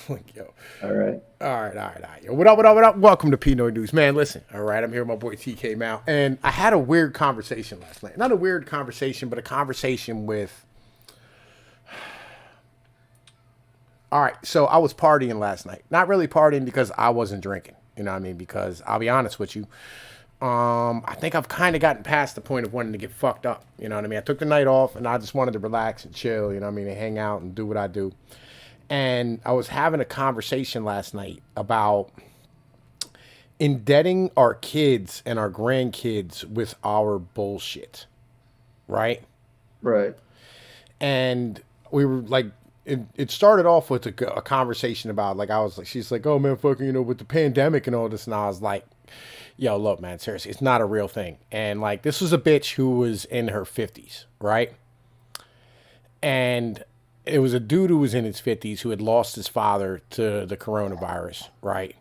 Like, yo. All right. All right. Yo, what up? Welcome to Pnoid News. Man, listen, all right, I'm here with my boy TK Mal. And I had a weird conversation last night. Not a weird conversation, but a conversation with. All right, so I was partying last night. Not really partying because I wasn't drinking. You know what I mean? Because I'll be honest with you. I think I've kind of gotten past the point of wanting to get fucked up. You know what I mean? I took the night off and I just wanted to relax and chill. You know what I mean? And hang out and do what I do. And I was having a conversation last night about indebting our kids and our grandkids with our bullshit, right? Right. And we were like, it started off with a conversation about like I was like, she's like, oh man, fucking, with the pandemic and all this, and I was like, yo, look, man, seriously, it's not a real thing. And like, this was a bitch who was in her 50s, right? And it was a dude who was in his 50s who had lost his father to the coronavirus, right?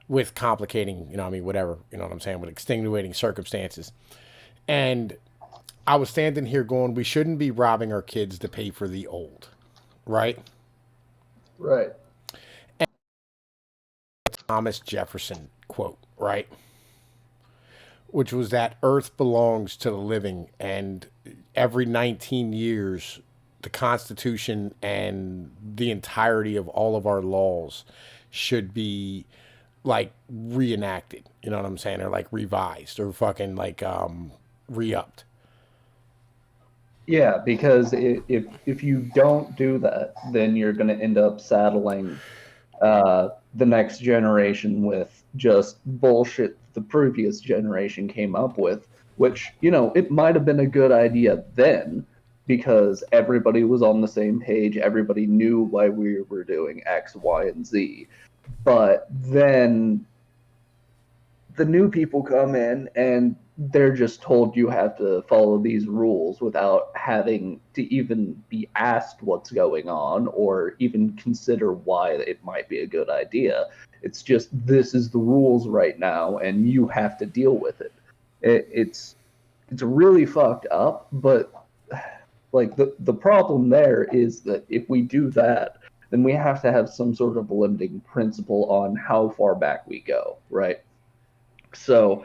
With complicating, you know what I mean, whatever, you know what I'm saying, with extenuating circumstances. And I was standing here going, we shouldn't be robbing our kids to pay for the old, right? Right. Thomas Jefferson quote, right? Which was that earth belongs to the living, and every 19 years, the Constitution and the entirety of all of our laws should be like reenacted. You know what I'm saying? Or like revised or fucking like re-upped. Yeah, because if you don't do that, then you're going to end up saddling the next generation with just bullshit the previous generation came up with, which, it might have been a good idea then because everybody was on the same page, everybody knew why we were doing X, Y, and Z. But then the new people come in and they're just told you have to follow these rules without having to even be asked what's going on or even consider why it might be a good idea. It's just this is the rules right now and you have to deal with it. It's really fucked up, but like the problem there is that if we do that, then we have to have some sort of limiting principle on how far back we go, right? So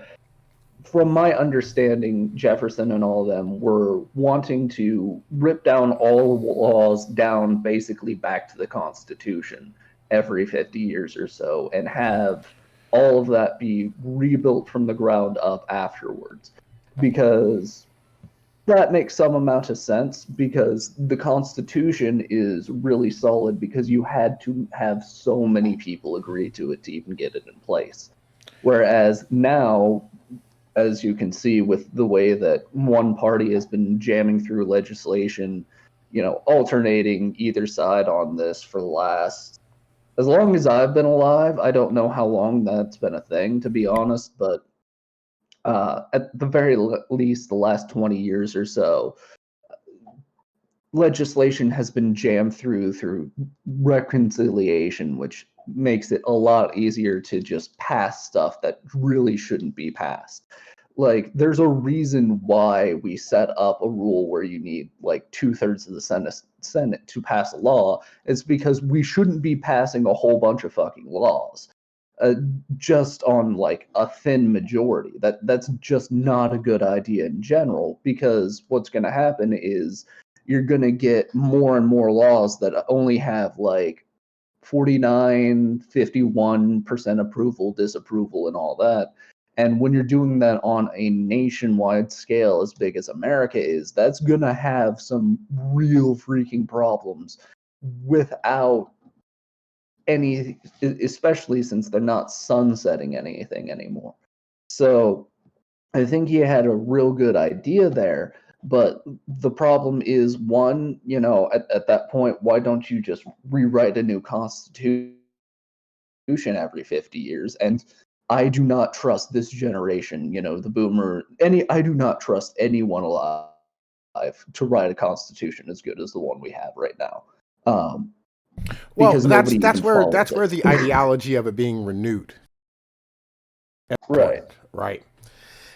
from my understanding, Jefferson and all of them were wanting to rip down all laws down basically back to the Constitution every 50 years or so and have all of that be rebuilt from the ground up afterwards. Because that makes some amount of sense because the Constitution is really solid because you had to have so many people agree to it to even get it in place. Whereas now, as you can see with the way that one party has been jamming through legislation, alternating either side on this for the last, as long as I've been alive. I don't know how long that's been a thing, to be honest, but at the very least, the last 20 years or so, legislation has been jammed through reconciliation, which makes it a lot easier to just pass stuff that really shouldn't be passed. Like, there's a reason why we set up a rule where you need like 2/3 of the Senate to pass a law. It's because we shouldn't be passing a whole bunch of fucking laws uh, just on like a thin majority. That's just not a good idea in general because what's going to happen is you're going to get more and more laws that only have like 49, 51% approval, disapproval, and all that. And when you're doing that on a nationwide scale as big as America is, that's going to have some real freaking problems without any, especially since they're not sunsetting anything anymore. So I think he had a real good idea there. But the problem is, one, at that point, why don't you just rewrite a new constitution every 50 years? And I do not trust this generation, the boomer, I do not trust anyone alive to write a constitution as good as the one we have right now. Um, Well, because that's nobody that's even where follows that's where it. the ideology of it being renewed Right, important, right?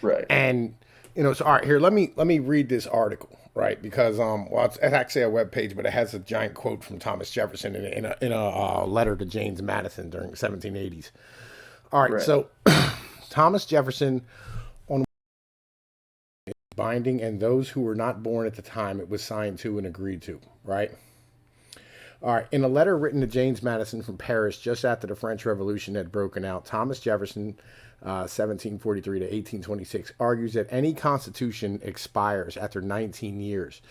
right. And so all right, here let me read this article. right? Because well, it's actually a web page, but it has a giant quote from Thomas Jefferson in a letter to James Madison during the 1780s. All right, Right. so Thomas Jefferson on binding, and those who were not born at the time it was signed to and agreed to, right? All right. In a letter written to James Madison from Paris just after the French Revolution had broken out, Thomas Jefferson, 1743 to 1826, argues that any constitution expires after 19 years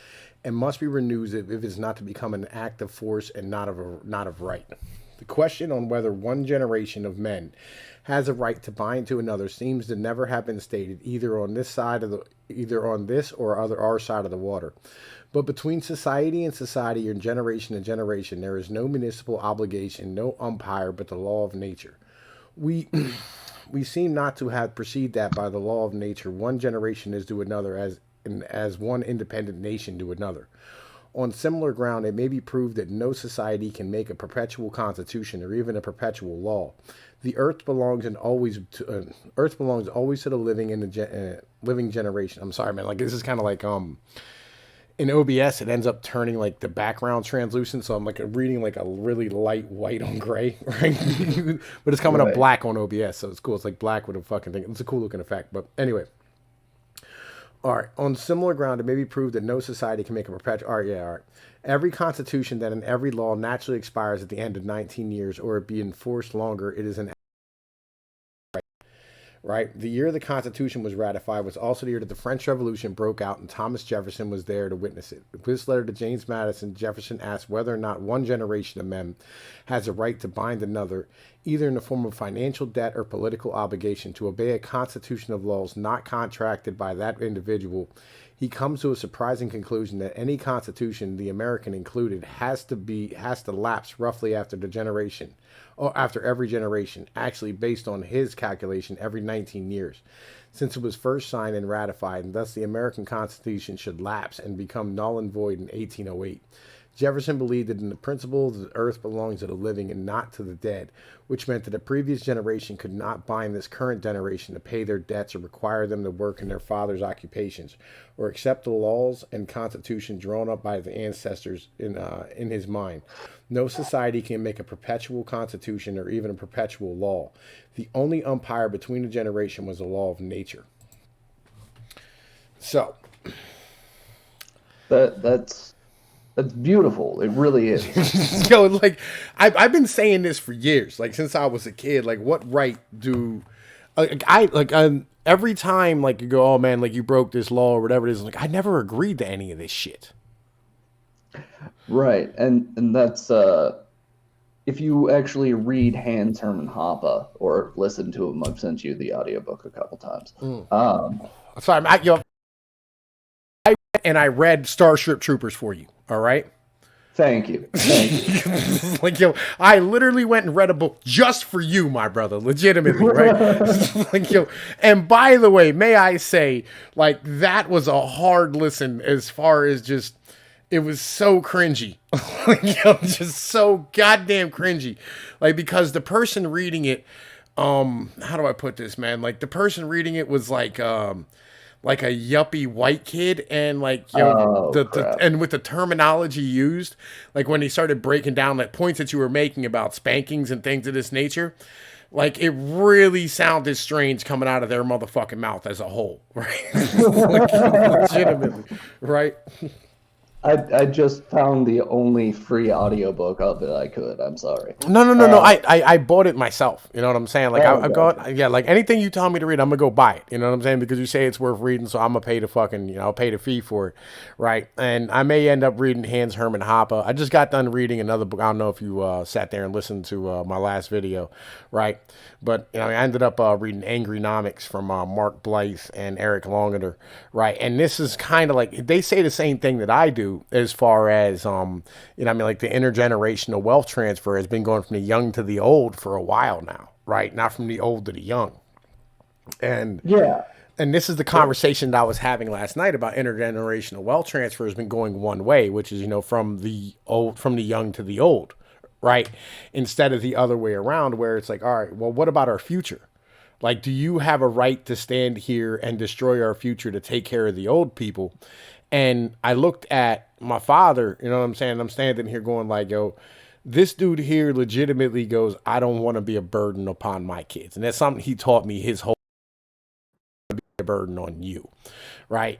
and must be renewed if it is not to become an act of force and not of right. The question on whether one generation of men has a right to bind to another seems to never have been stated either on this or our side of the water. But between society and society and generation, there is no municipal obligation, no umpire, but the law of nature. We we seem not to have perceived that by the law of nature, one generation is to another as one independent nation to another. On similar ground, it may be proved that no society can make a perpetual constitution or even a perpetual law. The earth belongs always to the living in the living generation. I'm sorry, man. Like this is kind of like in OBS, it ends up turning like the background translucent, so I'm like reading like a really light white on gray, right? But it's coming up black on OBS, so it's cool. It's like black with a fucking thing. It's a cool looking effect. But anyway, all right. On similar ground, it may be proved that no society can make a perpetual. All right, yeah, all right. Every constitution that in every law naturally expires at the end of 19 years, or it be enforced longer, it is an right? The year the Constitution was ratified was also the year that the French Revolution broke out, and Thomas Jefferson was there to witness it. With this letter to James Madison, Jefferson asked whether or not one generation of men has a right to bind another, either in the form of financial debt or political obligation, to obey a constitution of laws not contracted by that individual. He comes to a surprising conclusion that any constitution, the American included, has to lapse roughly after every generation, actually based on his calculation every 19 years, since it was first signed and ratified, and thus the American Constitution should lapse and become null and void in 1808. Jefferson believed that in the principle that the earth belongs to the living and not to the dead, which meant that a previous generation could not bind this current generation to pay their debts or require them to work in their father's occupations, or accept the laws and constitution drawn up by the ancestors in his mind. No society can make a perpetual constitution or even a perpetual law. The only umpire between the generation was the law of nature. So that's beautiful. It really is. Yo, like I've been saying this for years, like since I was a kid. Like, what right do every time like you go, oh man, like you broke this law or whatever it is. Like I never agreed to any of this shit. Right, and that's if you actually read Hans Hermann Hoppe or listen to him. I've sent you the audiobook a couple times. Sorry, I read Starship Troopers for you. All right. Thank you. Like, yo, I literally went and read a book just for you, my brother, legitimately, right? Like, yo, and by the way, may I say, like, that was a hard listen as far as just, it was so cringy. Like, yo, just so goddamn cringy. Like, because the person reading it, how do I put this, man? Like, the person reading it was like a yuppie white kid, and like, you know, and with the terminology used, like when he started breaking down like points that you were making about spankings and things of this nature, like it really sounded strange coming out of their motherfucking mouth as a whole, right? Like, legitimately, right? I just found the only free audiobook of it I could. I'm sorry. No. I bought it myself. You know what I'm saying? Like I've got, yeah, like anything you tell me to read, I'm gonna go buy it. You know what I'm saying? Because you say it's worth reading, so I'm gonna pay the fucking, you know, I'll pay the fee for it, right? And I may end up reading Hans Hermann Hoppe. I just got done reading another book. I don't know if you sat there and listened to my last video, right? But you know, I ended up reading Angrynomics from Mark Blythe and Eric Longeter, right? And this is kind of like they say the same thing that I do as far as you know, I mean, like the intergenerational wealth transfer has been going from the young to the old for a while now, right? Not from the old to the young. And yeah. And this is the conversation that I was having last night about intergenerational wealth transfer has been going one way, which is, you know, from the young to the old, right? Instead of the other way around where it's like, all right, well, what about our future? Like, do you have a right to stand here and destroy our future to take care of the old people? And I looked at my father, you know what I'm saying? I'm standing here going like, yo, this dude here legitimately goes, I don't want to be a burden upon my kids. And that's something he taught me his whole burden on you. Right.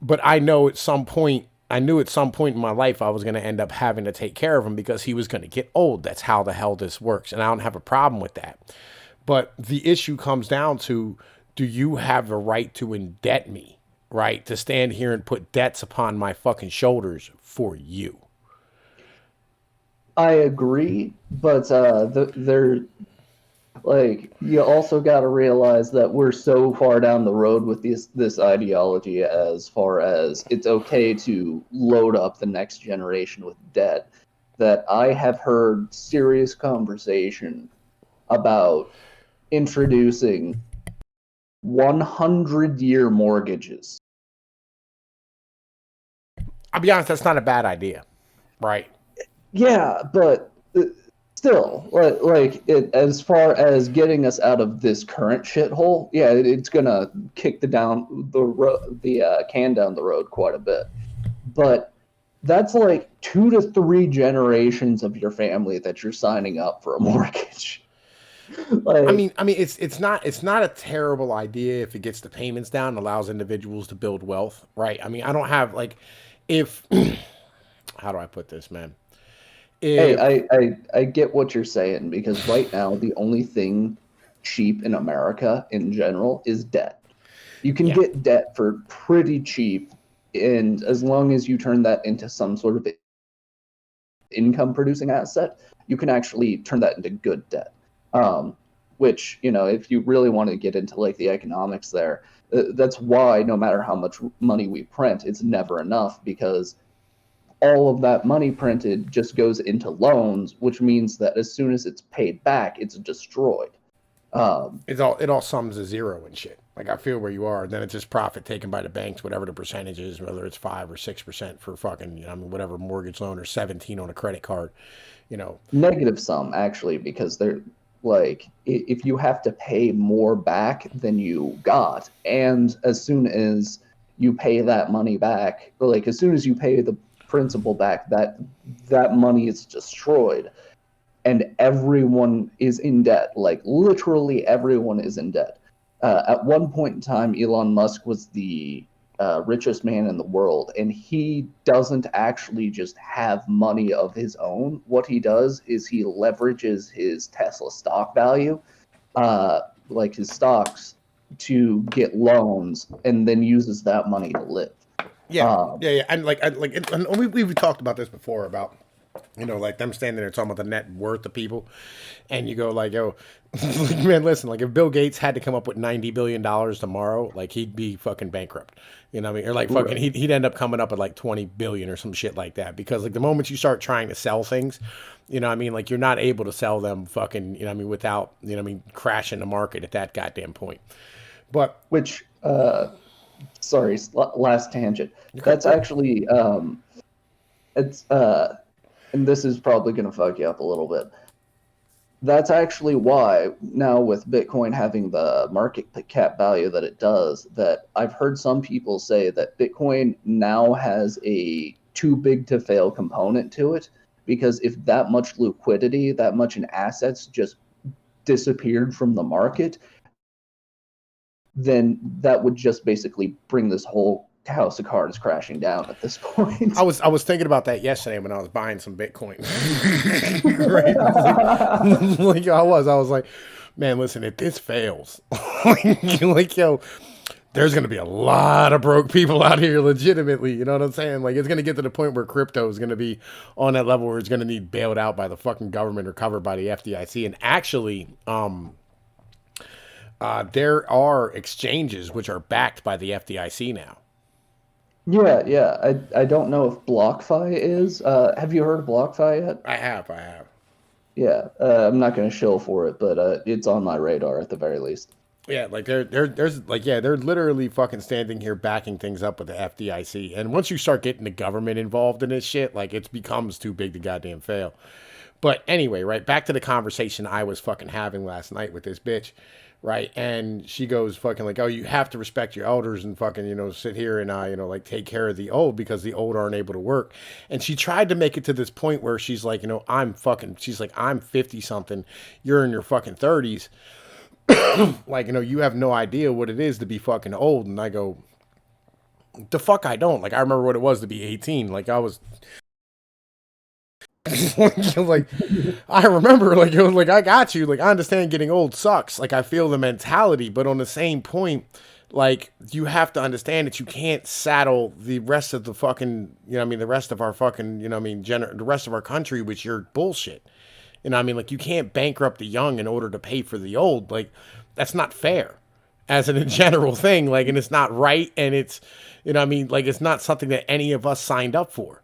But I know at some point, I knew at some point in my life I was going to end up having to take care of him because he was going to get old. That's how the hell this works. And I don't have a problem with that. But the issue comes down to, do you have the right to indebt me? Right? To stand here and put debts upon my fucking shoulders for you. I agree, but they're like, you also got to realize that we're so far down the road with this ideology, as far as it's okay to load up the next generation with debt, that I have heard serious conversation about introducing 100-year mortgages. I'll be honest, that's not a bad idea, right? Yeah, but still, like it, as far as getting us out of this current shithole, yeah, it's gonna kick the can down the road quite a bit. But that's like 2 to 3 generations of your family that you're signing up for a mortgage. Like, it's not a terrible idea if it gets the payments down, allows individuals to build wealth, right? I mean, I don't have like, if how do I put this, man? hey, If I get what you're saying, because right now the only thing cheap in America in general is debt. You can yeah, get debt for pretty cheap, and as long as you turn that into some sort of income producing asset, you can actually turn that into good debt. Which, if you really want to get into like the economics there, that's why no matter how much money we print, it's never enough, because all of that money printed just goes into loans, which means that as soon as it's paid back, it's destroyed. it all sums to zero and shit. Like, I feel where you are, and then it's just profit taken by the banks, whatever the percentage is, whether it's 5 or 6% for fucking, whatever mortgage loan, or 17 on a credit card, Negative sum, actually, because they're like, if you have to pay more back than you got, and as soon as you pay that money back, or like as soon as you pay the principal back, that money is destroyed, and everyone is in debt. Like, literally everyone is in debt. At one point in time, Elon Musk was the richest man in the world, and he doesn't actually just have money of his own. What he does is he leverages his Tesla stock value, like his stocks, to get loans, and then uses that money to live. Yeah, and and we've talked about this before about, like them standing there talking about the net worth of people, and you go like, yo, like, man, listen, like if Bill Gates had to come up with $90 billion tomorrow, like he'd be fucking bankrupt, you know what I mean? Or like fucking, Right. he'd end up coming up at like 20 billion or some shit like that, because like the moment you start trying to sell things, you know what I mean, like you're not able to sell them fucking, you know what I mean, without, you know what I mean, crashing the market at that goddamn point. But Which, sorry, last tangent. okay, That's yeah. actually, it's, and this is probably going to fuck you up a little bit. That's actually why now, with Bitcoin having the market cap value that it does, that I've heard some people say that Bitcoin now has a too big to fail component to it, because if that much liquidity, that much in assets just disappeared from the market, then that would just basically bring this whole house of cards crashing down at this point. I was thinking about that yesterday when I was buying some Bitcoin. Right? Like I was like, man, listen, if this fails, like yo, there's gonna be a lot of broke people out here, legitimately. You know what I'm saying? Like, it's gonna get to the point where crypto is gonna be on that level where it's gonna need bailed out by the fucking government or covered by the FDIC. And actually, there are exchanges which are backed by the FDIC now. Yeah. I don't know if BlockFi is. Have you heard of BlockFi yet? I have. Yeah, I'm not going to shill for it, but it's on my radar at the very least. Yeah, like there's like, yeah, they're literally fucking standing here backing things up with the FDIC. And once you start getting the government involved in this shit, like it becomes too big to goddamn fail. But anyway, right, back to the conversation I was fucking having last night with this bitch, right? And she goes fucking like, oh, you have to respect your elders and fucking, sit here and, like take care of the old because the old aren't able to work. And she tried to make it to this point where she's like, she's like, I'm 50 something, you're in your fucking 30s. Like, you have no idea what it is to be fucking old. And I go, the fuck I don't. Like, I remember what it was to be 18. Like, I was like, I remember, like, it was like, I got you. Like, I understand getting old sucks. Like, I feel the mentality, but on the same point, like, you have to understand that you can't saddle the rest of the fucking, the rest of our fucking, the rest of our country with your bullshit. Like, you can't bankrupt the young in order to pay for the old. Like, that's not fair as a general thing. Like, and it's not right. And it's, like, it's not something that any of us signed up for.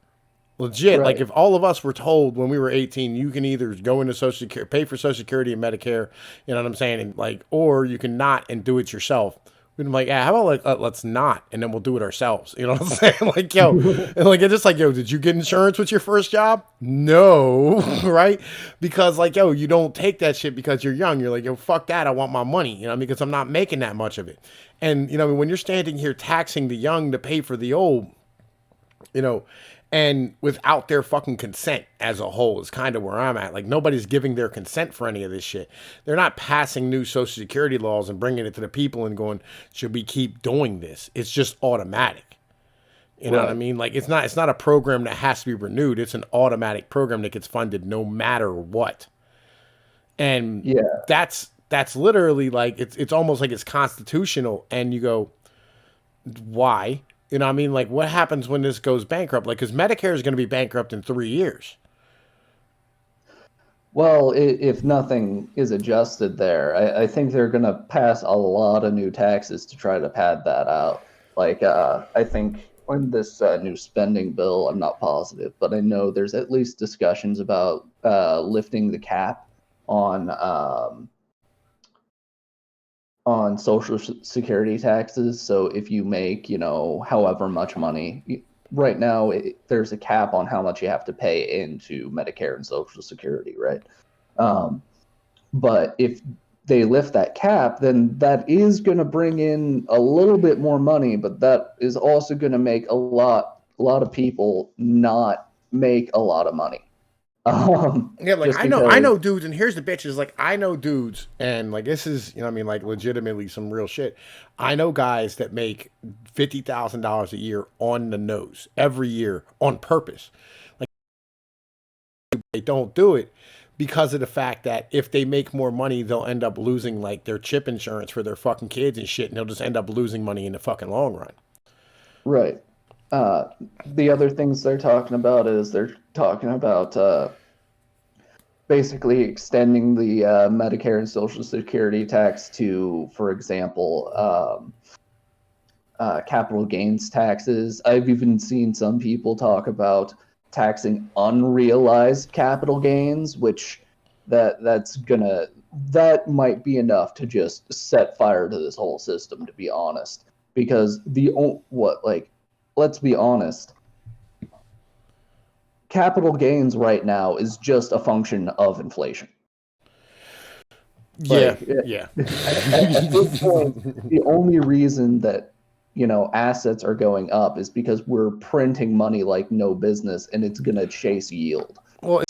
Legit, Right. like if all of us were told when we were 18, you can either go into Social Security, pay for Social Security and Medicare, you know what I'm saying, and like, or you can not and do it yourself. We'd be like, yeah, how about like let's not, and then we'll do it ourselves. You know what I'm saying? Like, yo, and like it's just like, yo, did you get insurance with your first job? No, right? Because like, yo, you don't take that shit because you're young. You're like, yo, fuck that. I want my money, because I'm not making that much of it. And when you're standing here taxing the young to pay for the old, you know, and without their fucking consent as a whole is kind of where I'm at. Like nobody's giving their consent for any of this shit. They're not passing new Social Security laws and bringing it to the people and going, should we keep doing this? It's just automatic. You know what I mean? Like it's not a program that has to be renewed. It's an automatic program that gets funded no matter what. And Yeah. that's literally like it's almost like it's constitutional. And you go, why? You know what I mean? Like, what happens when this goes bankrupt? Like, because Medicare is going to be bankrupt in 3 years. Well, if nothing is adjusted there, I think they're going to pass a lot of new taxes to try to pad that out. Like, I think on this new spending bill, I'm not positive, but I know there's at least discussions about lifting the cap on Social Security taxes. So if you make, however much money, right now there's a cap on how much you have to pay into Medicare and Social Security, right? But if they lift that cap, then that is going to bring in a little bit more money, but that is also going to make a lot of people not make a lot of money. Yeah, like Just I because, know dudes, and here's the bitches. Like I know dudes, and like this is, like legitimately some real shit. I know guys that make $50,000 a year on the nose every year on purpose. Like they don't do it because of the fact that if they make more money, they'll end up losing like their chip insurance for their fucking kids and shit, and they'll just end up losing money in the fucking long run. right. The other things they're talking about is they're talking about basically extending the Medicare and Social Security tax to, for example, capital gains taxes. I've even seen some people talk about taxing unrealized capital gains, which that might be enough to just set fire to this whole system, to be honest. Because let's be honest, capital gains right now is just a function of inflation. Yeah, Like, yeah. at this point, the only reason that assets are going up is because we're printing money like no business, and it's gonna chase yield. Well,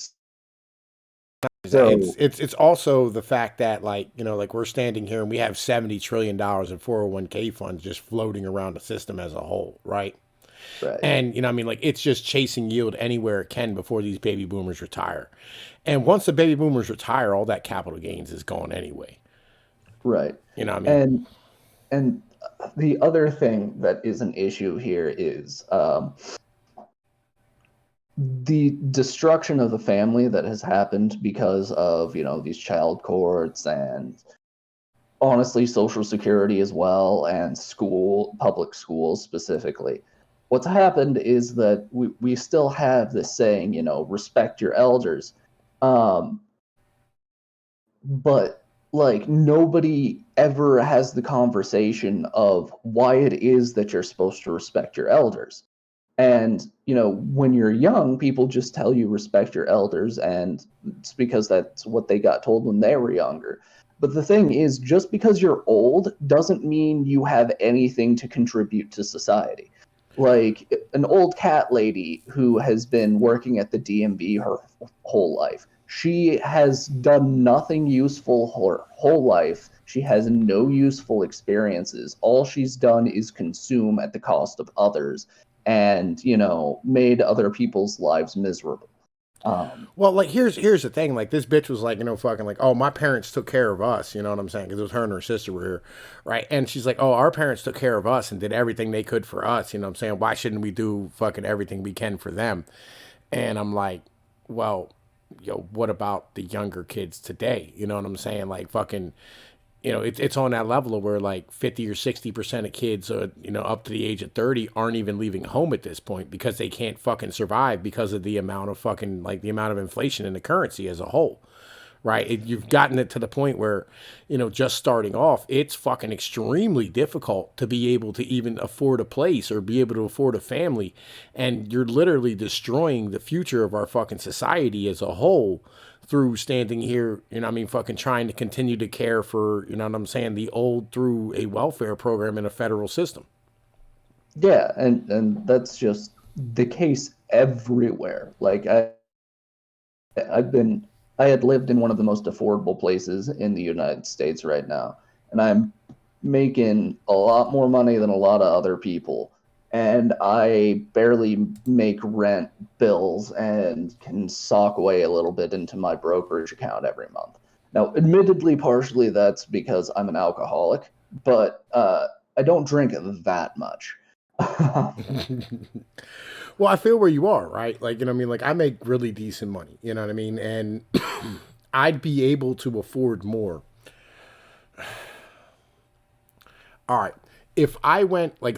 So it's also the fact that like like we're standing here and we have $70 trillion in 401k funds just floating around the system as a whole, right? right, And like it's just chasing yield anywhere it can before these baby boomers retire. And once the baby boomers retire, all that capital gains is gone anyway. right, You know what I mean? and the other thing that is an issue here is the destruction of the family that has happened because of these child courts and honestly Social Security as well, and public schools specifically. What's happened is that we still have this saying, respect your elders, um, but like nobody ever has the conversation of why it is that you're supposed to respect your elders. And, when you're young, people just tell you respect your elders, and it's because that's what they got told when they were younger. But the thing is, just because you're old doesn't mean you have anything to contribute to society. Like an old cat lady who has been working at the DMV her whole life. She has done nothing useful her whole life. She has no useful experiences. All she's done is consume at the cost of others and, made other people's lives miserable. Well, like here's the thing. Like this bitch was like, fucking like, oh, my parents took care of us. You know what I'm saying? Because it was her and her sister were here, right? And she's like, oh, our parents took care of us and did everything they could for us. You know what I'm saying? Why shouldn't we do fucking everything we can for them? And I'm like, well, what about the younger kids today? You know what I'm saying? Like fucking, it's on that level of where like 50 or 60% of kids, up to the age of 30 aren't even leaving home at this point because they can't fucking survive because of the amount of fucking, like the amount of inflation in the currency as a whole. Right. You've gotten it to the point where, just starting off, it's fucking extremely difficult to be able to even afford a place or be able to afford a family. And you're literally destroying the future of our fucking society as a whole through standing here, fucking trying to continue to care for, the old through a welfare program in a federal system. Yeah, and that's just the case everywhere. Like I've been I had lived in one of the most affordable places in the United States right now, and I'm making a lot more money than a lot of other people, and I barely make rent bills and can sock away a little bit into my brokerage account every month. Now, admittedly, partially that's because I'm an alcoholic, but I don't drink that much. Well, I feel where you are, right? Like, like I make really decent money, you know what I mean? And I'd be able to afford more. All right. If I went all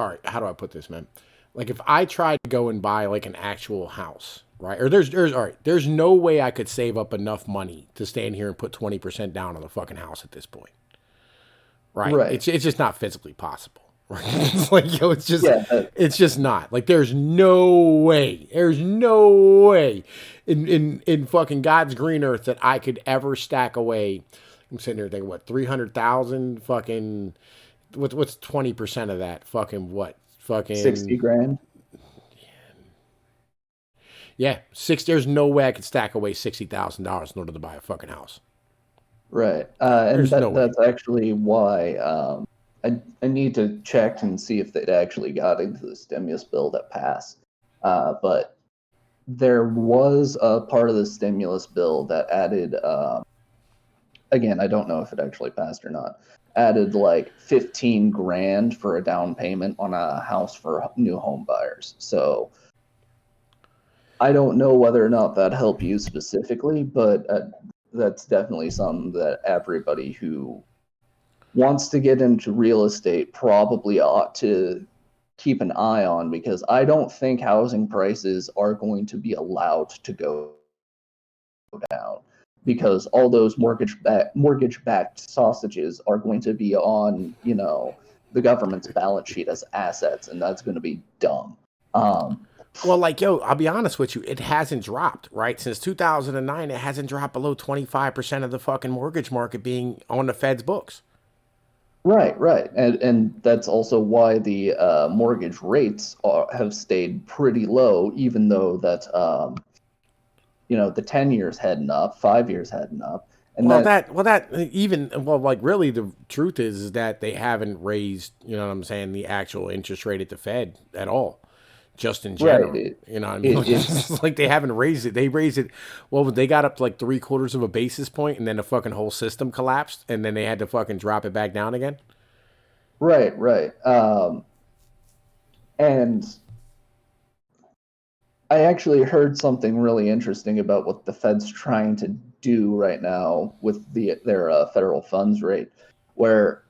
right, how do I put this, man? Like if I tried to go and buy like an actual house, right? Or there's all right, there's no way I could save up enough money to stand here and put 20% down on the fucking house at this point. Right? Right. It's just not physically possible. Right? It's like, Yeah, it's just not. Like there's no way. There's no way in fucking God's green earth that I could ever stack away. I'm sitting here thinking, what, 300,000 fucking what's 20% of that? Fucking what? 60 Fucking grand. yeah, six. There's no way I could stack away $60,000 in order to buy a fucking house. Right. And There's no way. that's actually why I need to check and see if they'd actually got into the stimulus bill that passed. But there was a part of the stimulus bill that added, again, I don't know if it actually passed or not, added like 15 grand for a down payment on a house for new home buyers. So I don't know whether or not that helped you specifically, but that's definitely something that everybody who wants to get into real estate probably ought to keep an eye on, because I don't think housing prices are going to be allowed to go down, because all those mortgage-backed sausages are going to be on, the government's balance sheet as assets, and that's going to be dumb. Well, like, I'll be honest with you, it hasn't dropped, right? Since 2009, it hasn't dropped below 25% of the fucking mortgage market being on the Fed's books. Right, and that's also why the mortgage rates have stayed pretty low, even though that the 10 years heading up, 5 years heading up, and Like, really, the truth is that they haven't raised, the actual interest rate at the Fed at all. Just in right, general. You know what I mean? It's like they haven't raised it. They raised it. Well, they got up to like 3/4 of a basis point, and then the fucking whole system collapsed, and then they had to fucking drop it back down again. right. And I actually heard something really interesting about what the Fed's trying to do right now with their federal funds rate, where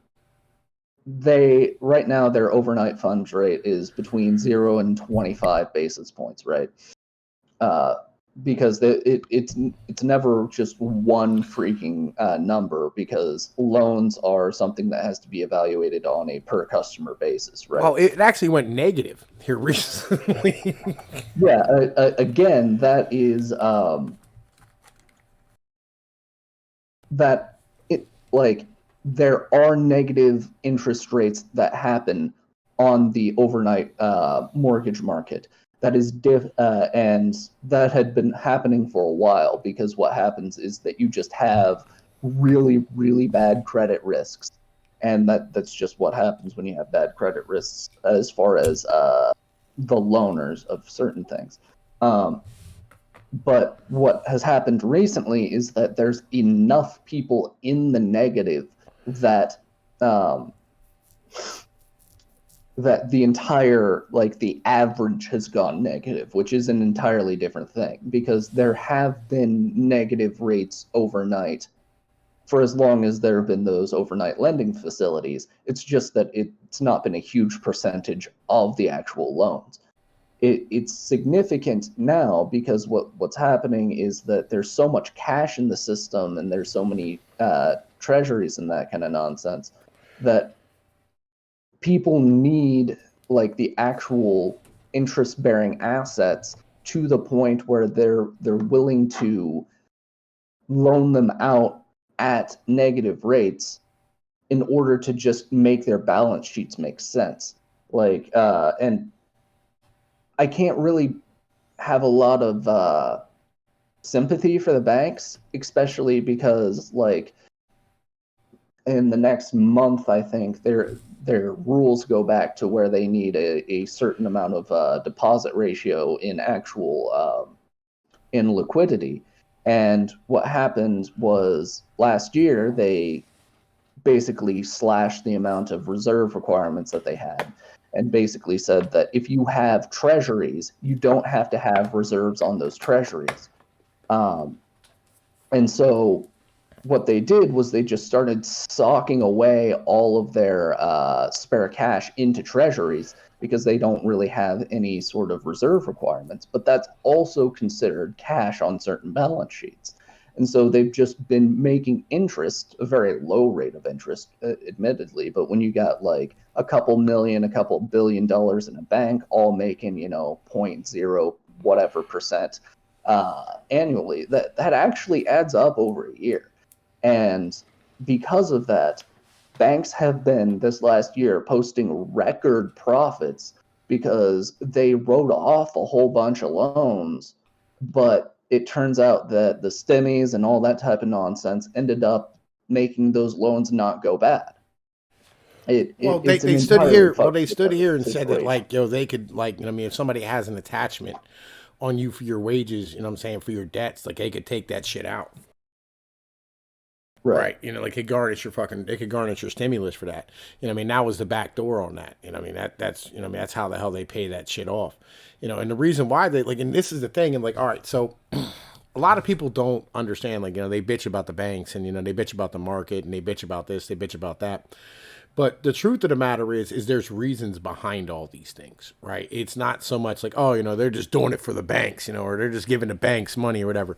right now their overnight funds rate is between 0 and 25 basis points, right? because it's never just one freaking number, because loans are something that has to be evaluated on a per customer basis, right? Well, it actually went negative here recently. Yeah, again, that is that it like there are negative interest rates that happen on the overnight mortgage market. That is and that had been happening for a while, because what happens is that you just have really, really bad credit risks, and that's just what happens when you have bad credit risks as far as the loaners of certain things. But what has happened recently is that there's enough people in the negative that um, that the entire, like, the average has gone negative, which is an entirely different thing, because there have been negative rates overnight for as long as there have been those overnight lending facilities. It's just that it's not been a huge percentage of the actual loans. It's significant now, because what's happening is that there's so much cash in the system, and there's so many treasuries and that kind of nonsense, that people need, like, the actual interest bearing assets to the point where they're willing to loan them out at negative rates in order to just make their balance sheets make sense. And I can't really have a lot of sympathy for the banks, especially because, like, in the next month, I think their rules go back to where they need a certain amount of deposit ratio in actual in liquidity. And what happened was, last year they basically slashed the amount of reserve requirements that they had, and basically said that if you have treasuries, you don't have to have reserves on those treasuries. And so what they did was they just started socking away all of their spare cash into treasuries, because they don't really have any sort of reserve requirements. But that's also considered cash on certain balance sheets. And so they've just been making interest, a very low rate of interest, admittedly. But when you got like a couple million, a couple $1 billion in a bank, all making, 0.0 whatever percent annually, that actually adds up over a year. And because of that, banks have been, this last year, posting record profits, because they wrote off a whole bunch of loans. But it turns out that the stimmies and all that type of nonsense ended up making those loans not go bad. Well, It's an they stood entirely here. Well, fucked they stood here and said that, situation. like, they could, like, if somebody has an attachment on you for your wages, what I'm saying, for your debts, like, they could take that shit out. Right. Right. They could garnish they could garnish your stimulus for that. That was the back door on that. That's how the hell they pay that shit off. And the reason why they, like, and this is the thing, and, like, all right, so a lot of people don't understand, like, they bitch about the banks, and, they bitch about the market, and they bitch about this, they bitch about that. But the truth of the matter is there's reasons behind all these things, right? It's not so much like, oh, they're just doing it for the banks, or they're just giving the banks money or whatever.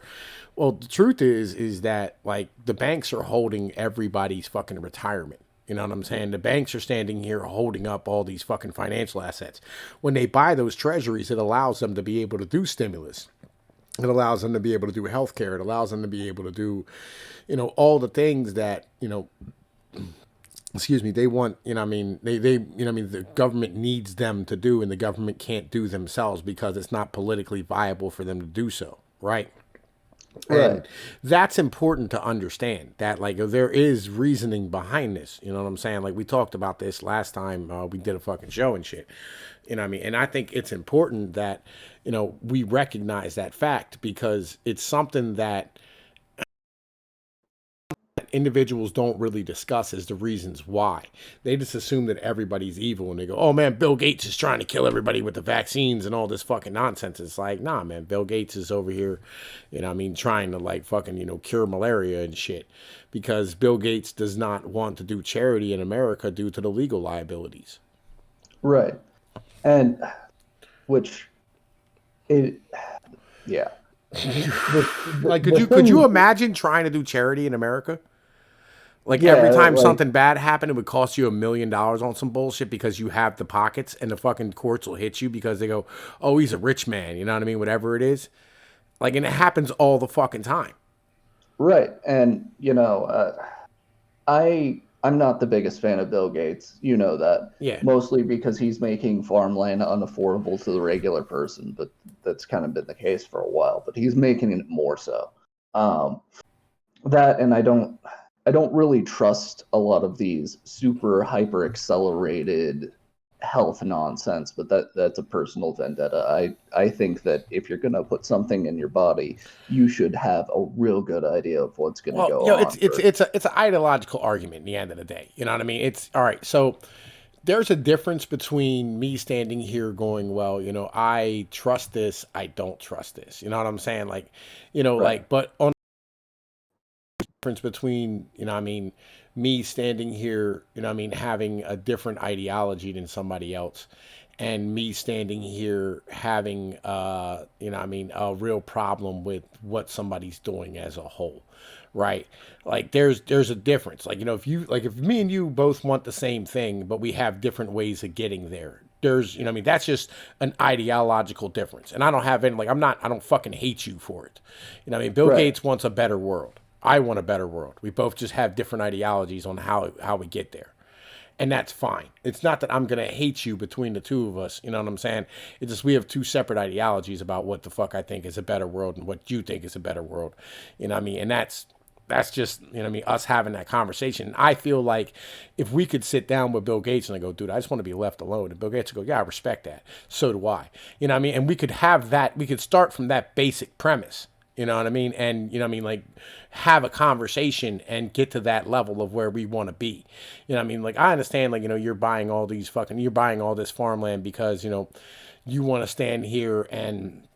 Well, the truth is that, like, the banks are holding everybody's fucking retirement. You know what I'm saying? The banks are standing here holding up all these fucking financial assets. When they buy those treasuries, it allows them to be able to do stimulus. It allows them to be able to do healthcare. It allows them to be able to do, all the things that, excuse me, they want, the government needs them to do, and the government can't do themselves because it's not politically viable for them to do so, right? Right. And that's important to understand, that, like, there is reasoning behind this. You know what I'm saying? Like, we talked about this last time we did a fucking show and shit. And I think it's important that, we recognize that fact, because it's something that individuals don't really discuss as the reasons why. They just assume that everybody's evil, and they go, oh man, Bill Gates is trying to kill everybody with the vaccines and all this fucking nonsense. It's like, nah, man, Bill Gates is over here, trying to, like, fucking, cure malaria and shit, because Bill Gates does not want to do charity in America due to the legal liabilities. Right. And which it yeah. Like, the could you thing, imagine trying to do charity in America? Like every yeah, time like something bad happened, it would cost you $1 million on some bullshit because you have the pockets, and the fucking courts will hit you because they go, "Oh, he's a rich man," you know what I mean? Whatever it is, like, and it happens all the fucking time. right, and I'm not the biggest fan of Bill Gates. You know that. Yeah. Mostly because he's making farmland unaffordable to the regular person, but that's kind of been the case for a while. But he's making it more so. Um, that and I don't really trust a lot of these super hyper accelerated health nonsense, but that's a personal vendetta. I think that if you're gonna put something in your body, you should have a real good idea of what's gonna Well, go you know, on first. it's an ideological argument in the end of the day. You know what I mean? It's all right. So there's a difference between me standing here going, well, I trust this, I don't trust this. You know what I'm saying? Like, Right. but on the difference between, me standing here, having a different ideology than somebody else, and me standing here having, a real problem with what somebody's doing as a whole, right? Like there's a difference. Like, if me and you both want the same thing, but we have different ways of getting there. That's just an ideological difference. And I don't have any, like, I don't fucking hate you for it. Bill Right. Gates wants a better world. I want a better world. We both just have different ideologies on how we get there. And that's fine. It's not that I'm going to hate you between the two of us. You know what I'm saying? It's just we have two separate ideologies about what the fuck I think is a better world and what you think is a better world. You know what I mean? And that's just, us having that conversation. I feel like if we could sit down with Bill Gates and I go, dude, I just want to be left alone. And Bill Gates would go, yeah, I respect that. So do I. You know what I mean? And we could have that, we could start from that basic premise. You know what I mean? And, like, have a conversation and get to that level of where we want to be. You know what I mean? Like, I understand, like, you're buying all this farmland because, you want to stand here and,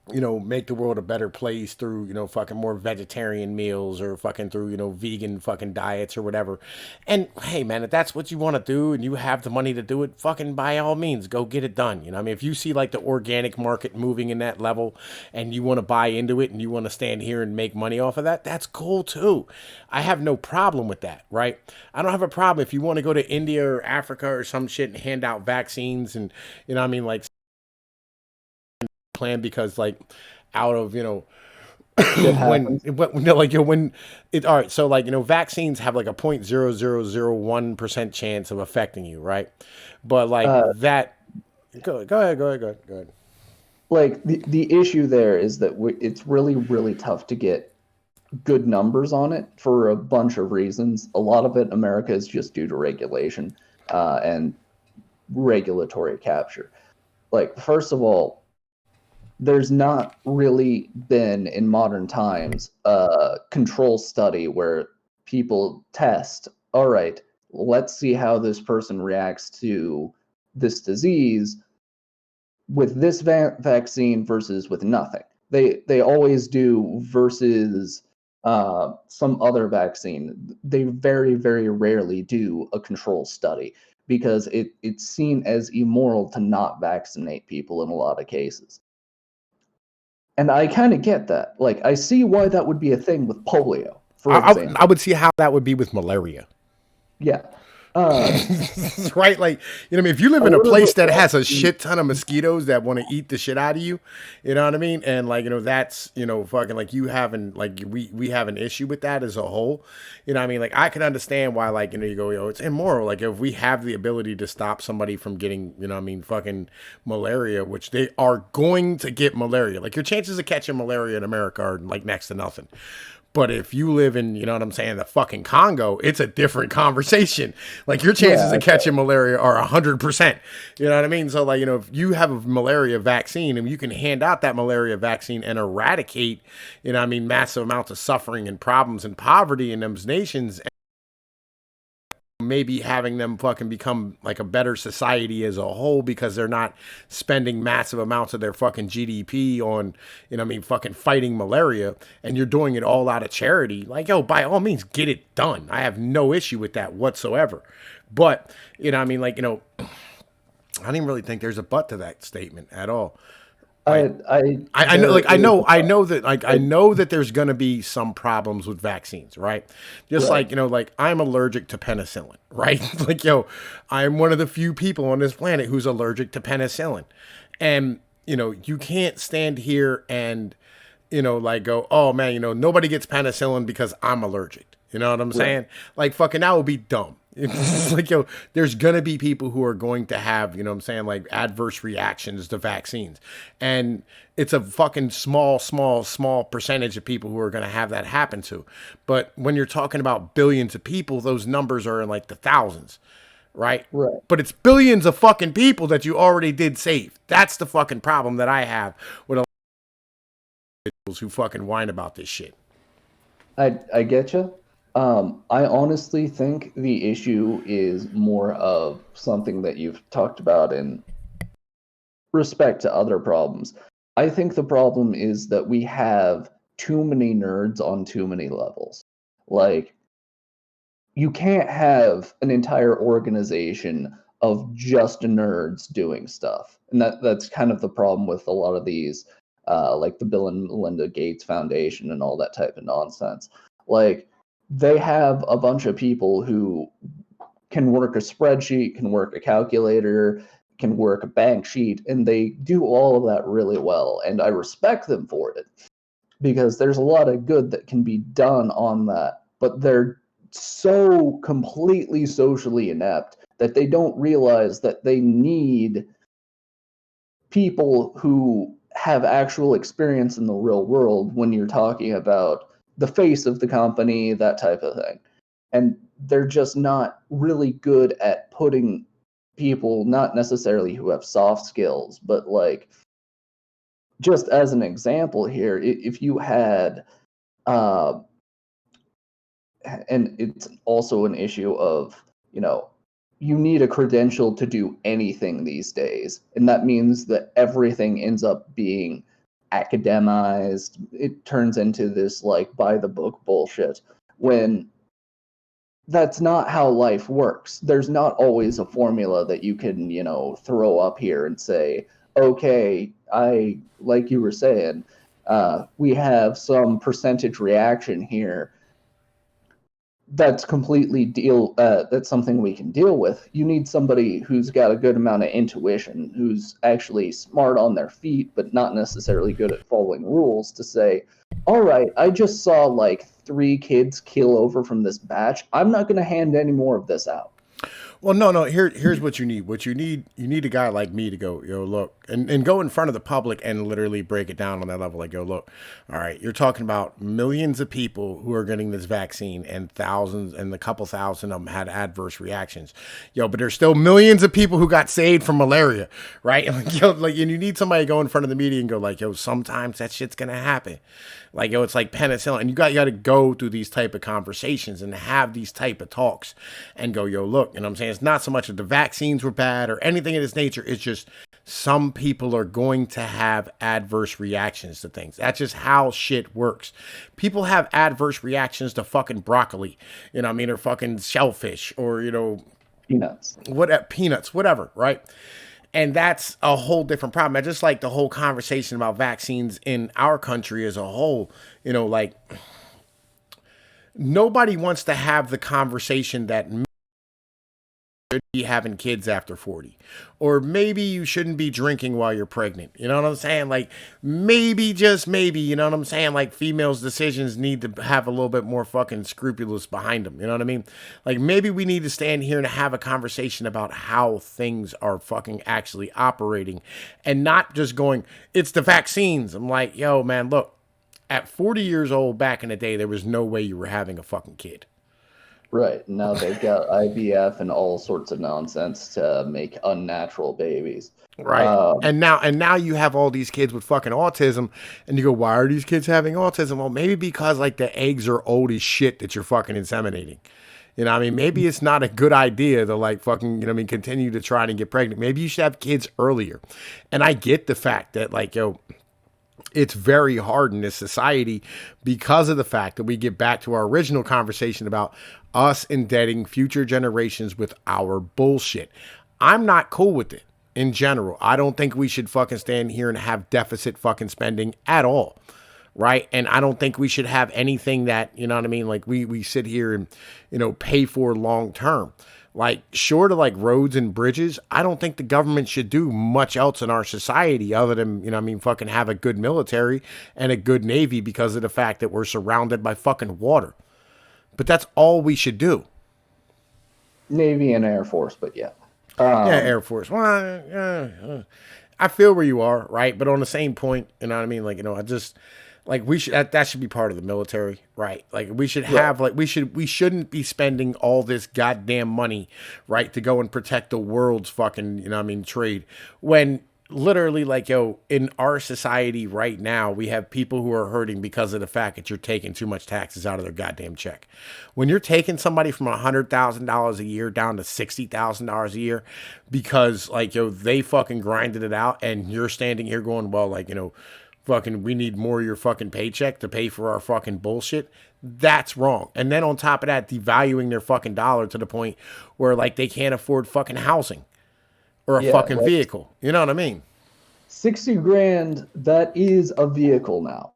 make the world a better place through, fucking more vegetarian meals or fucking through, vegan fucking diets or whatever. And hey, man, if that's what you want to do and you have the money to do it, fucking by all means, go get it done. You know what I mean? If you see like the organic market moving in that level and you want to buy into it and you want to stand here and make money off of that, that's cool too. I have no problem with that, right? I don't have a problem if you want to go to India or Africa or some shit and hand out vaccines and, what I mean, like, plan because like out of Shit when happens. like when it all right, so like vaccines have like a 0.0001% chance of affecting you, right? But like Uh, that, go ahead. like the issue there is that it's really really tough to get good numbers on it for a bunch of reasons. A lot of it, America, is just due to regulation and regulatory capture. Like, first of all, there's not really been in modern times a control study where people test, all right, let's see how this person reacts to this disease with this vaccine versus with nothing. They always do versus some other vaccine. They very very rarely do a control study because it's seen as immoral to not vaccinate people in a lot of cases. And I kind of get that. Like, I see why that would be a thing with polio, for I example. would see how that would be with malaria. Yeah. Uh, Right? Like, I mean, if you live a in a little place bit that less. has a shit ton of mosquitoes that want to eat the shit out of you, you know what I mean? And like, that's, fucking like you having like we have an issue with that as a whole. You know what I mean? Like I can understand why, like, you go, it's immoral. Like if we have the ability to stop somebody from getting, what I mean, fucking malaria, which they are going to get malaria. Like your chances of catching malaria in America are like next to nothing. But if you live in, what I'm saying, the fucking Congo, it's a different conversation. Like your chances Yeah. of catching malaria are 100%. You know what I mean? So like, if you have a malaria vaccine and you can hand out that malaria vaccine and eradicate, what I mean, massive amounts of suffering and problems and poverty in those nations, maybe having them fucking become like a better society as a whole because they're not spending massive amounts of their fucking GDP on, fucking fighting malaria, and you're doing it all out of charity. Like, yo, by all means, get it done. I have no issue with that whatsoever. But, like, I don't even really think there's a but to that statement at all. Like, I know, there like, is a I problem. know that, like, I I, know that there's going to be some problems with vaccines, right? Just right. like, like, I'm allergic to penicillin, right? Like, I'm one of the few people on this planet who's allergic to penicillin. And, you can't stand here and, like go, oh man, nobody gets penicillin because I'm allergic. You know what I'm Right. saying? Like, fucking, that would be dumb. It's like, there's gonna be people who are going to have, what I'm saying, like adverse reactions to vaccines. And it's a fucking small percentage of people who are gonna have that happen to. But when you're talking about billions of people, those numbers are in like the thousands, right? Right. But it's billions of fucking people that you already did save. That's the fucking problem that I have with a lot of individuals who fucking whine about this shit. I get you. I honestly think the issue is more of something that you've talked about in respect to other problems. I think the problem is that we have too many nerds on too many levels. Like, you can't have an entire organization of just nerds doing stuff, and that's kind of the problem with a lot of these, like the Bill and Melinda Gates Foundation and all that type of nonsense. Like, they have a bunch of people who can work a spreadsheet, can work a calculator, can work a bank sheet, and they do all of that really well, and I respect them for it because there's a lot of good that can be done on that, but they're so completely socially inept that they don't realize that they need people who have actual experience in the real world when you're talking about the face of the company, that type of thing. And they're just not really good at putting people, not necessarily who have soft skills, but like, just as an example here, if you had uh, and it's also an issue of, you know, you need a credential to do anything these days, and that means that everything ends up being academized. It turns into this like by the book bullshit when that's not how life works. There's not always a formula that you can, throw up here and say, okay, I, like you were saying, we have some percentage reaction here that's completely that's something we can deal with. You need somebody who's got a good amount of intuition, who's actually smart on their feet but not necessarily good at following rules, to say, all right, I just saw like 3 kids kill over from this batch, I'm not going to hand any more of this out. Well, no. Here's what you need. You need a guy like me to go, look, and go in front of the public and literally break it down on that level. Like, go, look, all right, you're talking about millions of people who are getting this vaccine, and thousands, and a couple thousand of them had adverse reactions. But there's still millions of people who got saved from malaria, right? And you need somebody to go in front of the media and go, like, sometimes that shit's gonna happen. Like, it's like penicillin, and you got to go through these type of conversations and have these type of talks, and go, look, you know what I'm saying? It's not so much that the vaccines were bad or anything of this nature. It's just some people are going to have adverse reactions to things. That's just how shit works. People have adverse reactions to fucking broccoli, or fucking shellfish, or Peanuts. peanuts, whatever, right? And that's a whole different problem. I just like the whole conversation about vaccines in our country as a whole. Like, nobody wants to have the conversation that should be having kids after 40, or maybe you shouldn't be drinking while you're pregnant. You know what I'm saying? Like, maybe, just maybe, you know what I'm saying? Like, females' decisions need to have a little bit more fucking scrupulous behind them. You know what I mean? Like, maybe we need to stand here and have a conversation about how things are fucking actually operating, and not just going, it's the vaccines. I'm like, yo, man, look, at 40 years old back in the day, there was no way you were having a fucking kid. Right. Now they've got IVF and all sorts of nonsense to make unnatural babies. Right. Um, And now you have all these kids with fucking autism, and you go, why are these kids having autism? Well, maybe because like the eggs are old as shit that you're fucking inseminating. Maybe it's not a good idea to like fucking, continue to try to get pregnant. Maybe you should have kids earlier. And I get the fact that like, it's very hard in this society because of the fact that we get back to our original conversation about us indebting future generations with our bullshit. I'm not cool with it. in general. I don't think we should fucking stand here and have deficit fucking spending at all. Right. And I don't think we should have anything that, you know what I mean? Like we sit here and, pay for long term. Like short of like roads and bridges, I don't think the government should do much else in our society other than, fucking have a good military and a good navy because of the fact that we're surrounded by fucking water. But that's all we should do. Navy and Air Force, but yeah. Yeah, Air Force. Well, I feel where you are, right? But on the same point, you know what I mean? Like, I just like we should that should be part of the military, right? Like we should have we shouldn't be spending all this goddamn money, right, to go and protect the world's fucking, trade when literally in our society right now we have people who are hurting because of the fact that you're taking too much taxes out of their goddamn check. When you're taking somebody from $100,000 a year down to $60,000 a year because they fucking grinded it out and you're standing here going, well, fucking we need more of your fucking paycheck to pay for our fucking bullshit. That's wrong. And then on top of that, devaluing their fucking dollar to the point where they can't afford fucking housing or a fucking vehicle. You know what I mean? 60 grand, that is a vehicle now.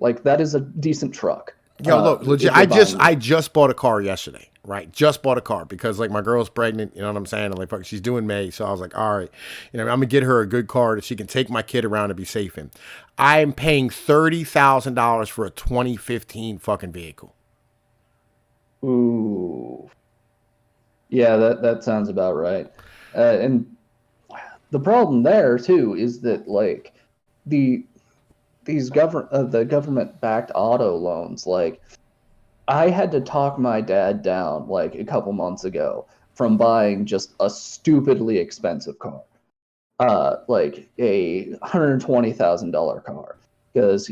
That is a decent truck. Yo, look, legit. I just bought a car yesterday, right? Just bought a car because my girl's pregnant, you know what I'm saying? And she's doing May. So I was like, all right, I'm going to get her a good car that she can take my kid around and be safe in. I'm paying $30,000 for a 2015 fucking vehicle. Ooh. Yeah, that sounds about right. And the problem there too is that the government-backed auto loans, I had to talk my dad down a couple months ago from buying just a stupidly expensive car, a $120,000 car, because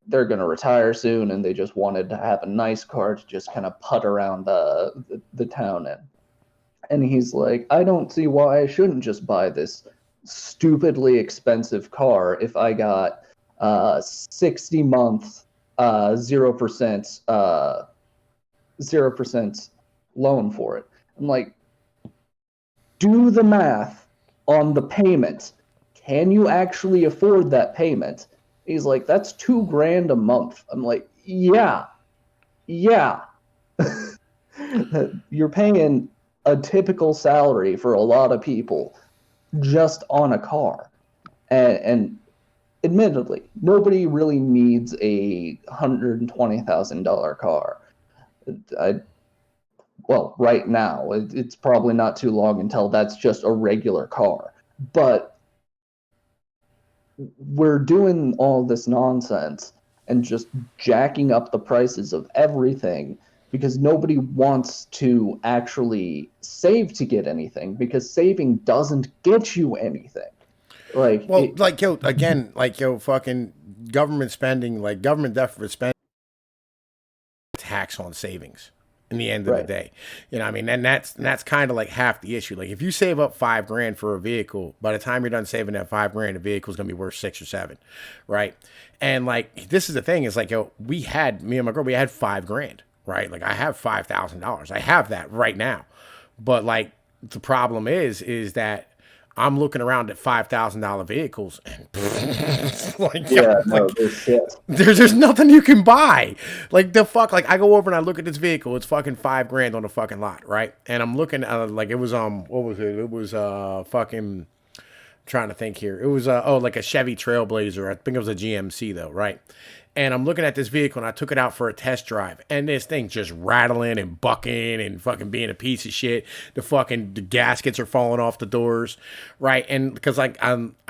they're going to retire soon and they just wanted to have a nice car to just kind of putt around the town in. And he's like, I don't see why I shouldn't just buy this stupidly expensive car if I got 60 month 0% loan for it. I'm like, do the math on the payment. Can you actually afford that payment? He's like, that's $2,000 a month. I'm like, yeah. You're paying a typical salary for a lot of people just on a car. And admittedly, nobody really needs a $120,000 car. Right now, it's probably not too long until that's just a regular car. But we're doing all this nonsense and just jacking up the prices of everything because nobody wants to actually save to get anything, because saving doesn't get you anything. Fucking government spending, government deficit spending, tax on savings. In the end of the day, and that's kind of half the issue. If you save up $5,000 for a vehicle, by the time you're done saving that $5,000, the vehicle is gonna be worth 6 or 7, right? And this is the thing is me and my girl, we had $5,000, right? I have $5,000, I have that right now, but the problem is that I'm looking around at $5,000 vehicles, and there's nothing you can buy. The fuck, I go over and I look at this vehicle. It's fucking $5,000 on the fucking lot, right? And I'm looking at it was what was it? It was fucking trying to think here. It was a Chevy Trailblazer. I think it was a GMC though, right? And I'm looking at this vehicle and I took it out for a test drive. And this thing just rattling and bucking and fucking being a piece of shit. The gaskets are falling off the doors, right? And because I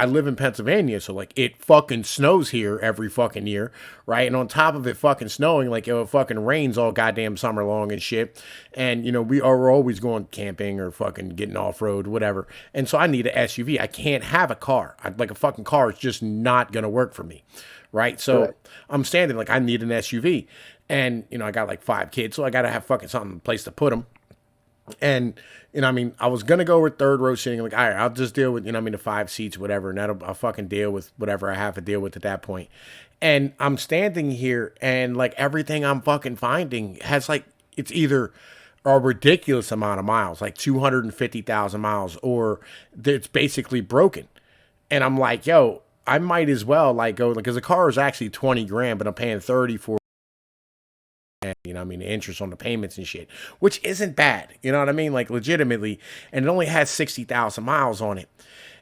live in Pennsylvania, so it fucking snows here every fucking year, right? And on top of it fucking snowing, it fucking rains all goddamn summer long and shit. And, we're always going camping or fucking getting off-road, whatever. And so I need an SUV. I can't have a car. A fucking car is just not going to work for me. Right. So I'm standing I need an SUV, and, I got 5 kids, so I got to have fucking something, place to put them. And, I was going to go with third row seating. All right, I'll just deal with, the 5 seats, whatever. And I'll fucking deal with whatever I have to deal with at that point. And I'm standing here and everything I'm fucking finding has it's either a ridiculous amount of miles, like 250,000 miles, or it's basically broken. And I'm like, yo, I might as well like go, because the car is actually 20 grand, but I'm paying 30 for, you know what I mean, the interest on the payments and shit, which isn't bad. You know what I mean? Like legitimately. And it only has 60,000 miles on it.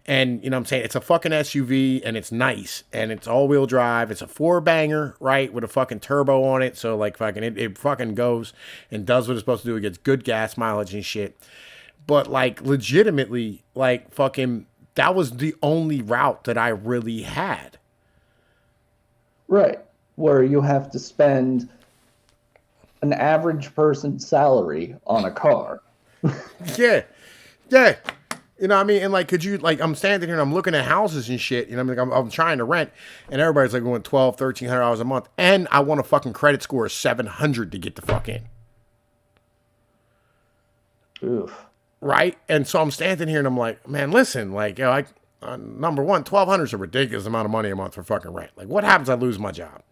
And you know what I'm saying? It's a fucking SUV and it's nice and it's all wheel drive. It's a four banger, right? With a fucking turbo on it. So like fucking it fucking goes and does what it's supposed to do. It gets good gas mileage and shit. But like legitimately, like fucking that was the only route that I really had. Right. Where you have to spend an average person's salary on a car. Yeah. Yeah. You know what I mean? And like, could you, like, I'm standing here and I'm looking at houses and shit. You know what I mean? I'm trying to rent and everybody's like going $1,200, $1,300 a month. And I want a fucking credit score of 700 to get the fuck in. Oof. Right? And so I'm standing here and I'm like, man, listen, like, you know, number one, 1,200 is a ridiculous amount of money a month for fucking rent. Like, what happens if I lose my job?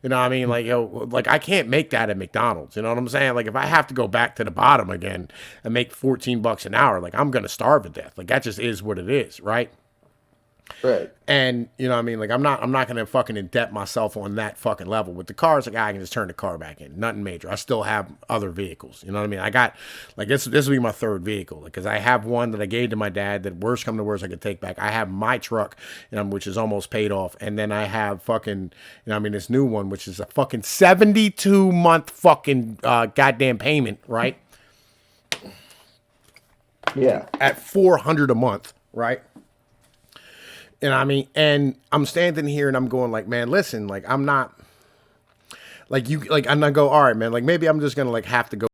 You know what I mean? Like, yo, like I can't make that at McDonald's. You know what I'm saying? Like, if I have to go back to the bottom again and make $14 an hour, like I'm gonna starve to death. Like that just is what it is, right? Right. And you know what I mean? Like I'm not gonna fucking indebt myself on that fucking level. With the cars, like I can just turn the car back in. Nothing major. I still have other vehicles. You know what I mean? I got like this will be my third vehicle because I have one that I gave to my dad that worst come to worst I could take back. I have my truck, which is almost paid off, and then I have fucking you know what I mean this new one which is a fucking 72-month fucking goddamn payment, right? Yeah. At $400 a month, right? And I mean, and I'm standing here and I'm going like, man, listen, like I'm not like you, like I'm not go, all right, man, like maybe I'm just gonna like have to go,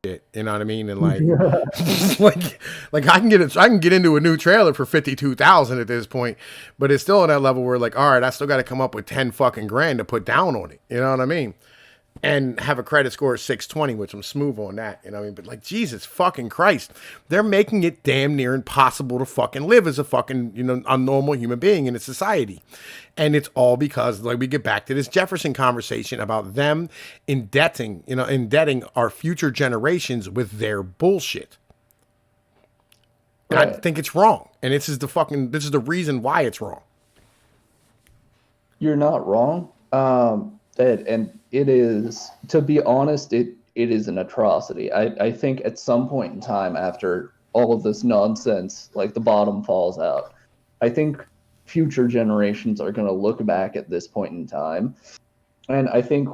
shit, you know what I mean? And like, like I can get into a new trailer for 52,000 at this point, but it's still on that level where like, all right, I still got to come up with 10 fucking grand to put down on it, you know what I mean? And have a credit score of 620, which I'm smooth on that, you know what I mean? But like, Jesus fucking Christ, they're making it damn near impossible to fucking live as a fucking, you know, a normal human being in a society. And it's all because, like, we get back to this Jefferson conversation about them indebting our future generations with their bullshit. Right. I think it's wrong. And this is the reason why it's wrong. You're not wrong. And it is, to be honest, it is an atrocity. I think at some point in time after all of this nonsense, like the bottom falls out, I think future generations are going to look back at this point in time, and I think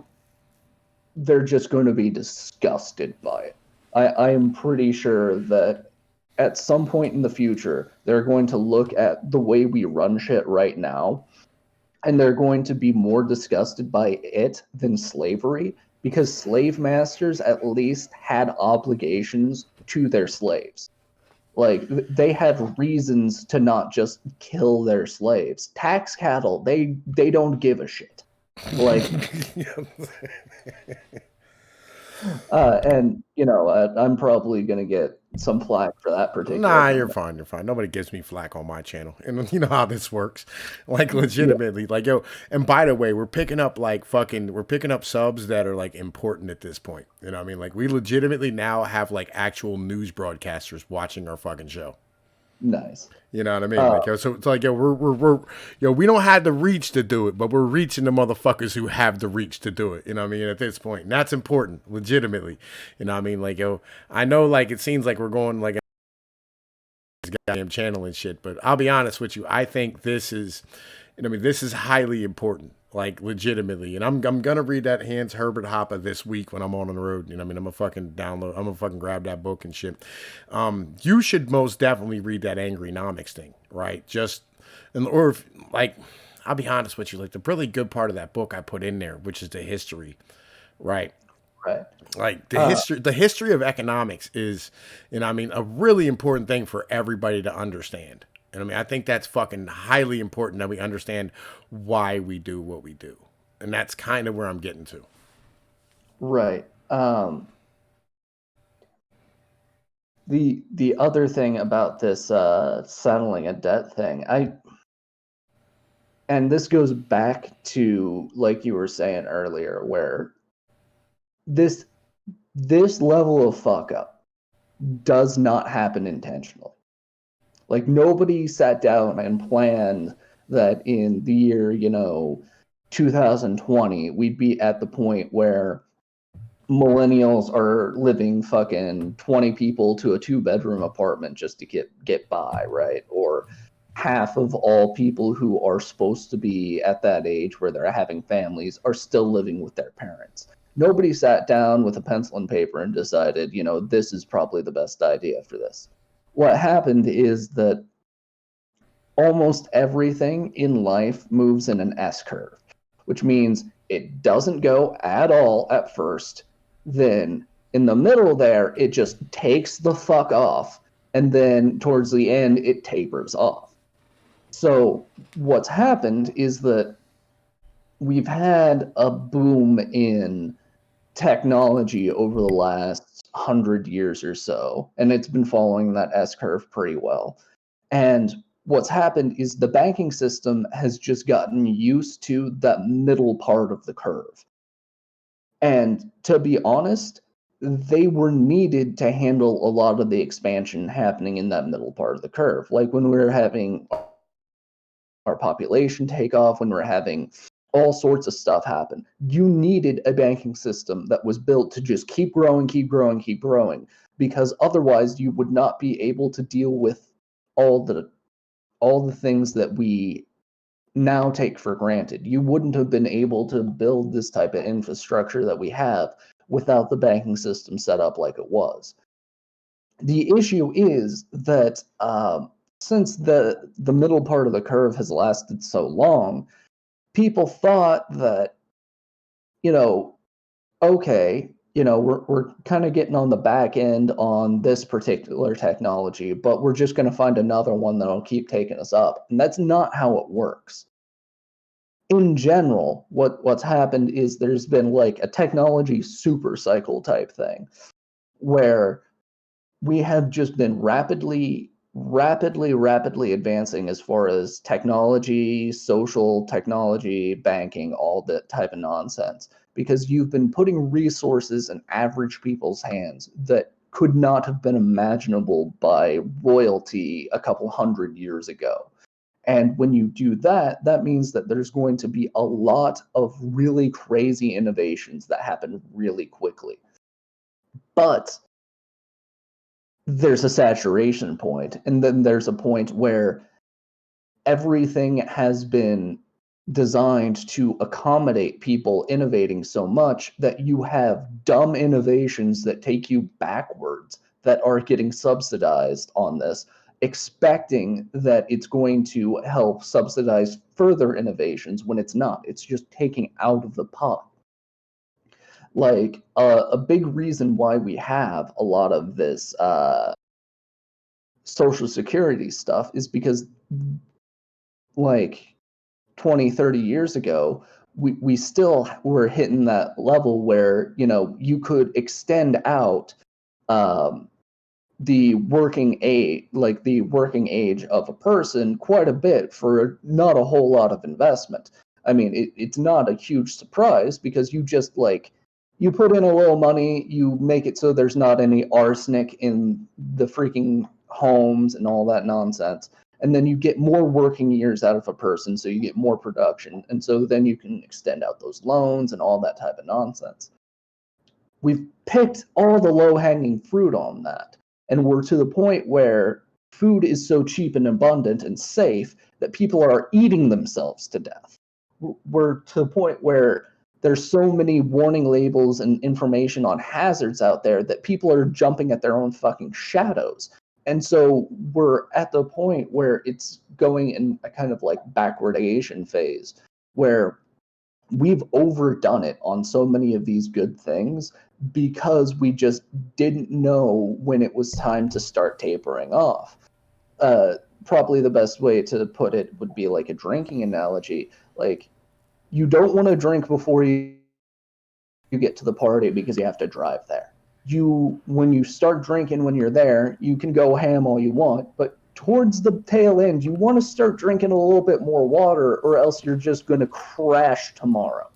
they're just going to be disgusted by it. I am pretty sure that at some point in the future, they're going to look at the way we run shit right now, and they're going to be more disgusted by it than slavery, because slave masters at least had obligations to their slaves. Like, they had reasons to not just kill their slaves. Tax cattle, they don't give a shit. Like, and, you know, I'm probably going to get some flack for that particular Nah, you're fine. You're fine. Nobody gives me flack on my channel. And you know how this works. Like, legitimately. Yeah. Like, yo, and by the way, we're picking up subs that are like important at this point. You know what I mean? Like, we legitimately now have like actual news broadcasters watching our fucking show. Nice. You know what I mean? Like, yo, so it's like, yo, we don't have the reach to do it, but we're reaching the motherfuckers who have the reach to do it. You know what I mean? At this point, and that's important, legitimately. You know what I mean? Like, yo, I know, like, it seems like we're going like a goddamn channel and shit, but I'll be honest with you. I think this is, you know, what I mean, this is highly important. Like, legitimately. And I'm gonna read that Hans Herbert Hopper this week when I'm on the road. You know what I mean? I'm gonna fucking grab that book and shit. You should most definitely read that Angrynomics thing, right? Or if, like, I'll be honest with you, like the really good part of that book I put in there, which is the history, right? Right. Like the history of economics is, you know what I mean, a really important thing for everybody to understand. And I mean, I think that's fucking highly important that we understand why we do what we do. And that's kind of where I'm getting to. Right. The other thing about this settling a debt thing, and this goes back to, like you were saying earlier, where this This level of fuck up does not happen intentionally. Like, nobody sat down and planned that in the year, 2020, we'd be at the point where millennials are living fucking 20 people to a 2-bedroom apartment just to get by, right? Or half of all people who are supposed to be at that age where they're having families are still living with their parents. Nobody sat down with a pencil and paper and decided, this is probably the best idea for this. What happened is that almost everything in life moves in an S curve, which means it doesn't go at all at first. Then in the middle there, it just takes the fuck off. And then towards the end, it tapers off. So what's happened is that we've had a boom in technology over the last 100 years or so, and it's been following that S curve pretty well. And what's happened is the banking system has just gotten used to that middle part of the curve. And to be honest, they were needed to handle a lot of the expansion happening in that middle part of the curve. Like when we were having our population take off, when we're having all sorts of stuff happen, you needed a banking system that was built to just keep growing, because otherwise you would not be able to deal with all the things that we now take for granted. You wouldn't have been able to build this type of infrastructure that we have without the banking system set up like it was. The issue is that since the middle part of the curve has lasted so long, people thought that, okay, we're kind of getting on the back end on this particular technology, but we're just going to find another one that'll keep taking us up. And that's not how it works. In general, what's happened is there's been like a technology super cycle type thing where we have just been rapidly advancing as far as technology, social technology, banking, all that type of nonsense, because you've been putting resources in average people's hands that could not have been imaginable by royalty a couple hundred years ago. And when you do that, that means that there's going to be a lot of really crazy innovations that happen really quickly. But there's a saturation point, and then there's a point where everything has been designed to accommodate people innovating so much that you have dumb innovations that take you backwards that are getting subsidized on this, expecting that it's going to help subsidize further innovations when it's not. It's just taking out of the pot. Like a big reason why we have a lot of this social security stuff is because like 20, 30 years ago, we still were hitting that level where, you could extend out the working age of a person quite a bit for not a whole lot of investment. I mean, it's not a huge surprise because you just you put in a little money, you make it so there's not any arsenic in the freaking homes and all that nonsense. And then you get more working years out of a person, so you get more production. And so then you can extend out those loans and all that type of nonsense. We've picked all the low-hanging fruit on that. And we're to the point where food is so cheap and abundant and safe that people are eating themselves to death. We're to the point where there's so many warning labels and information on hazards out there that people are jumping at their own fucking shadows. And so we're at the point where it's going in a kind of backwardation phase where we've overdone it on so many of these good things because we just didn't know when it was time to start tapering off. Probably the best way to put it would be like a drinking analogy. Like, you don't want to drink before you get to the party because you have to drive there. When you start drinking when you're there, you can go ham all you want, but towards the tail end, you want to start drinking a little bit more water or else you're just going to crash tomorrow.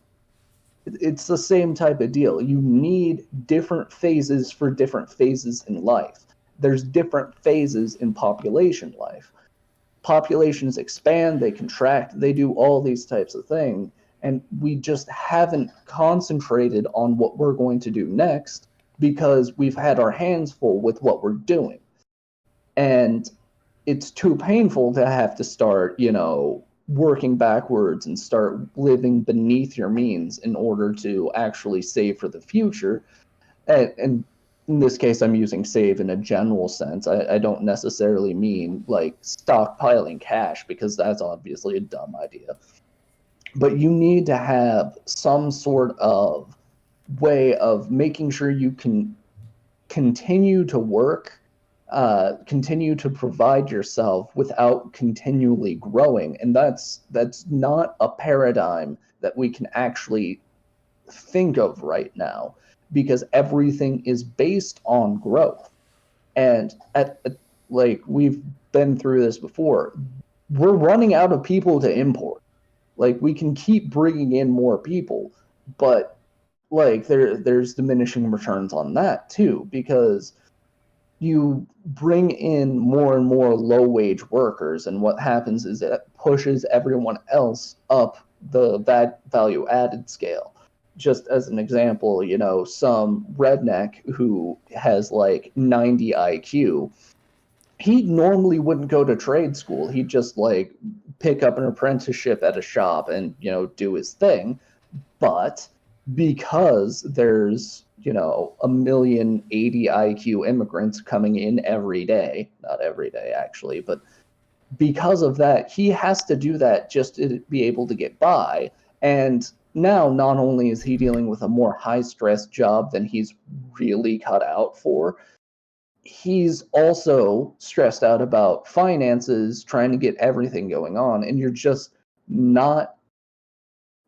it's the same type of deal. You need different phases for different phases in life. There's different phases in population life. Populations expand, they contract, they do all these types of things. And we just haven't concentrated on what we're going to do next because we've had our hands full with what we're doing. And it's too painful to have to start, working backwards and start living beneath your means in order to actually save for the future. And in this case, I'm using save in a general sense. I don't necessarily mean like stockpiling cash, because that's obviously a dumb idea. But you need to have some sort of way of making sure you can continue to work, continue to provide yourself without continually growing. And that's not a paradigm that we can actually think of right now, because everything is based on growth. And like we've been through this before, we're running out of people to import. Like we can keep bringing in more people, but like there's diminishing returns on that too, because you bring in more and more low wage workers, and what happens is it pushes everyone else up the value added scale. Just as an example, some redneck who has like 90 IQ, he normally wouldn't go to trade school. He'd just like pick up an apprenticeship at a shop and, do his thing. But because there's, 1,080,000 IQ immigrants coming in every day, not every day actually, but because of that, he has to do that just to be able to get by. And now not only is he dealing with a more high stress job than he's really cut out for, he's also stressed out about finances, trying to get everything going on. And you're just not,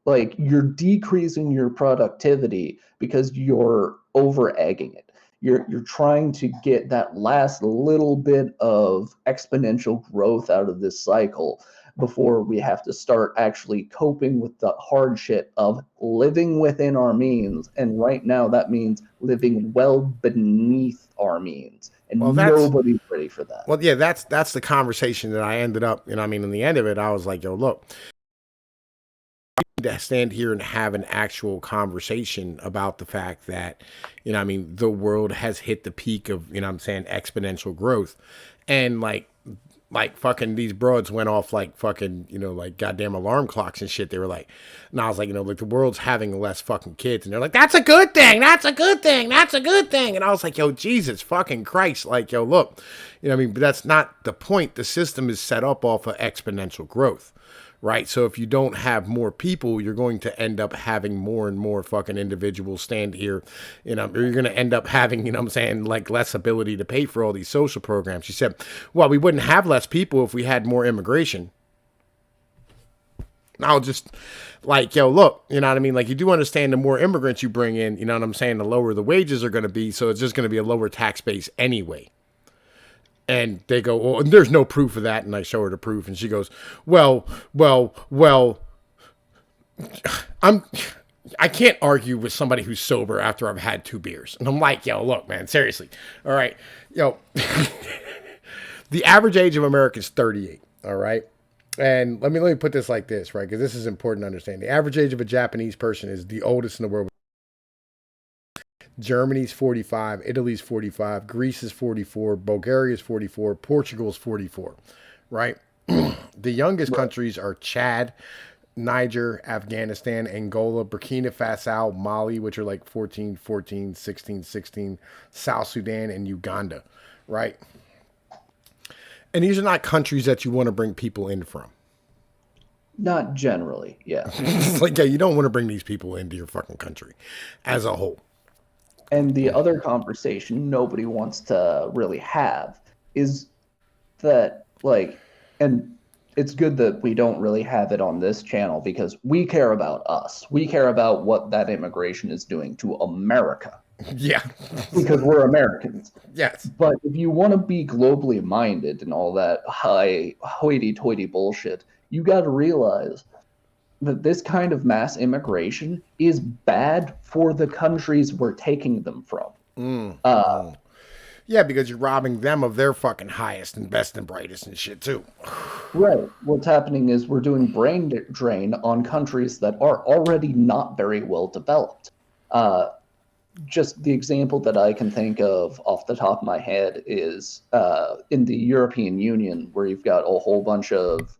like, you're decreasing your productivity because you're over egging it. You're trying to get that last little bit of exponential growth out of this cycle before we have to start actually coping with the hardship of living within our means. And right now that means living well beneath our means. And nobody's ready for that. Well, yeah, that's the conversation that I ended up, in the end of it, I was like, yo, look, to stand here and have an actual conversation about the fact that, the world has hit the peak of, exponential growth. And like fucking these broads went off like fucking, like goddamn alarm clocks and shit. They were like, and I was like, like the world's having less fucking kids. And they're like, that's a good thing. That's a good thing. That's a good thing. And I was like, yo, Jesus fucking Christ. Like, yo, look, but that's not the point. The system is set up off of exponential growth. Right. So if you don't have more people, you're going to end up having more and more fucking individuals stand here, or you're going to end up having, like less ability to pay for all these social programs. She said, well, we wouldn't have less people if we had more immigration. I'll just like, yo, look, Like you do understand the more immigrants you bring in, the lower the wages are going to be. So it's just going to be a lower tax base anyway. And they go, well, there's no proof of that. And I show her the proof. And she goes, well, I can't argue with somebody who's sober after I've had 2 beers. And I'm like, yo, look, man, seriously. All right. Yo, the average age of America is 38. All right. And let me put this like this, right? Because this is important to understand. The average age of a Japanese person is the oldest in the world. Germany's 45, Italy's 45, Greece is 44, Bulgaria's 44, Portugal's 44, right? The youngest countries are Chad, Niger, Afghanistan, Angola, Burkina Faso, Mali, which are like 14, 14, 16, 16, South Sudan, and Uganda, right? And these are not countries that you want to bring people in from. Not generally, yeah. Like, yeah, you don't want to bring these people into your fucking country as a whole. And the other conversation nobody wants to really have is that, like, and it's good that we don't really have it on this channel because we care about us. We care about what that immigration is doing to America. Yeah. Because we're Americans. Yes. But if you want to be globally minded and all that high hoity-toity bullshit, you got to realize that this kind of mass immigration is bad for the countries we're taking them from. Yeah, because you're robbing them of their fucking highest and best and brightest and shit too. Right. What's happening is we're doing brain drain on countries that are already not very well developed. Uh, just the example that I can think of off the top of my head is in the European Union, where you've got a whole bunch of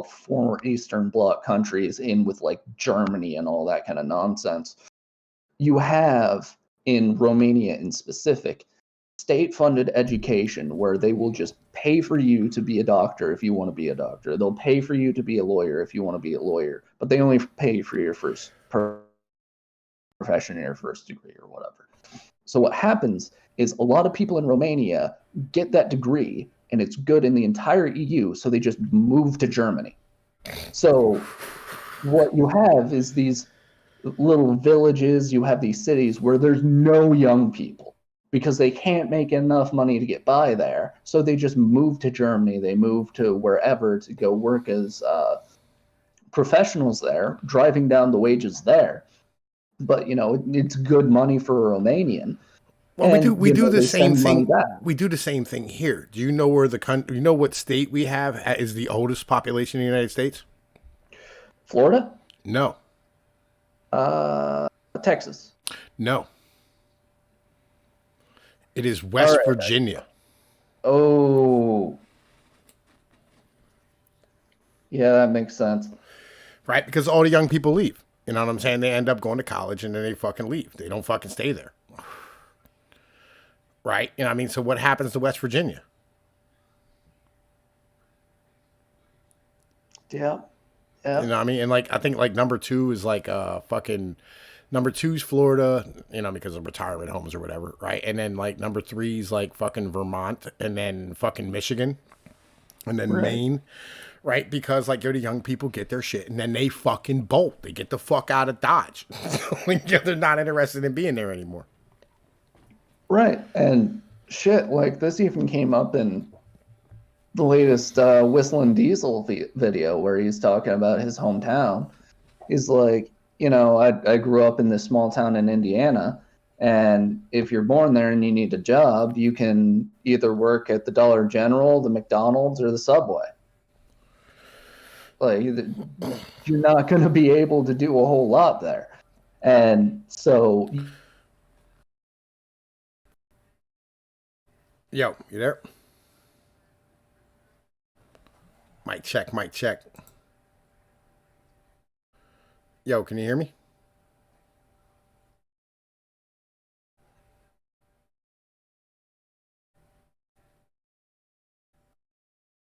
former Eastern Bloc countries in with like Germany and all that kind of nonsense. You have in Romania in specific state-funded education where they will just pay for you to be a doctor if you want to be a doctor. They'll pay for you to be a lawyer if you want to be a lawyer, but they only pay for your first profession or your first degree or whatever. So what happens is a lot of people in Romania get that degree and it's good in the entire EU, so they just move to Germany. So what you have is these little villages, you have these cities where there's no young people because they can't make enough money to get by there. So they just move to Germany, they move to wherever to go work as professionals there, driving down the wages there. But, you know, it's good money for a Romanian. Well, And, we do the they same send money thing. back. We do the same thing here. Do you know where the country? You know what state we have is the oldest population in the United States? Florida? No, Texas. no. It is West Virginia. Oh. Yeah, that makes sense. Right? Because all the young people leave. You know what I'm saying? They end up going to college and then they fucking leave. They don't fucking stay there. Right? You know what I mean? So what happens to West Virginia? Yeah. Yeah. You know what I mean? And like I think like number 2 is like fucking number 2's Florida, you know, because of retirement homes or whatever, right? And then like number 3 is like fucking Vermont and then fucking Michigan and then Right. Maine. Right? Because like the young people get their shit and then they fucking bolt. They get the fuck out of Dodge. They're not interested in being there anymore. Right. And shit, like this even came up in the latest Whistling Diesel video where he's talking about his hometown. He's like, you know, I grew up in this small town in Indiana, and if you're born there and you need a job, you can either work at the Dollar General, the McDonald's, or the Subway. Like, you're not going to be able to do a whole lot there. And so, Yo, you there? Mic check, mic check. Yo, can you hear me?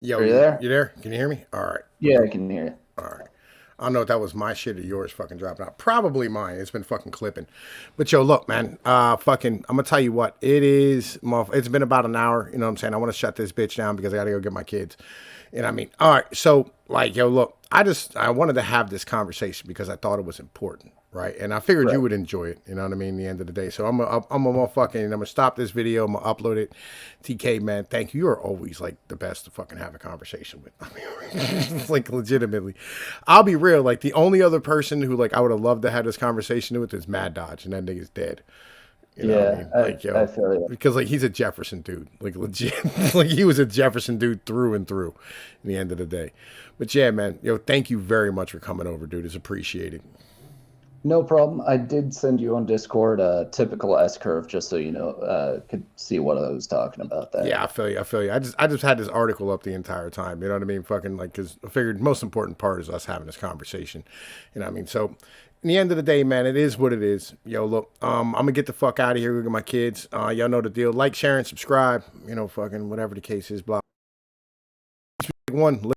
Yo, are you there? you there? Can you hear me? All right. Yeah, I can hear you. All right. I don't know if that was my shit or yours fucking dropping out. Probably mine. It's been fucking clipping. But yo, look, man. Fucking, I'm gonna tell you what. It's been about an hour. You know what I'm saying? I want to shut this bitch down because I gotta go get my kids. You know what I mean? All right. So, like, yo, look. I wanted to have this conversation because I thought it was important, right? And I figured you would enjoy it. You know what I mean? At the end of the day. So I'm gonna stop this video. I'm gonna upload it. TK, man, thank you. You are always like the best to fucking have a conversation with. I mean, like legitimately. I'll be real. Like the only other person who like I would have loved to have this conversation with is Mad Dodge, and that nigga's dead. You know what I mean? Like, yo, I feel you. because like he's a Jefferson dude, like legit, like he was a Jefferson dude through and through. In the end of the day, but yeah, man, yo, thank you very much for coming over, dude. It's appreciated. No problem. I did send you on Discord a typical S curve just so you know, could see what I was talking about there. Yeah, I feel you. I feel you. I just had this article up the entire time. You know what I mean? Fucking like, because I figured the most important part is us having this conversation. You know what I mean? So, in the end of the day, man, it is what it is. Yo, look, I'm gonna get the fuck out of here. Go get my kids. Y'all know the deal. Like, share, and subscribe. You know, fucking whatever the case is. Blah. One.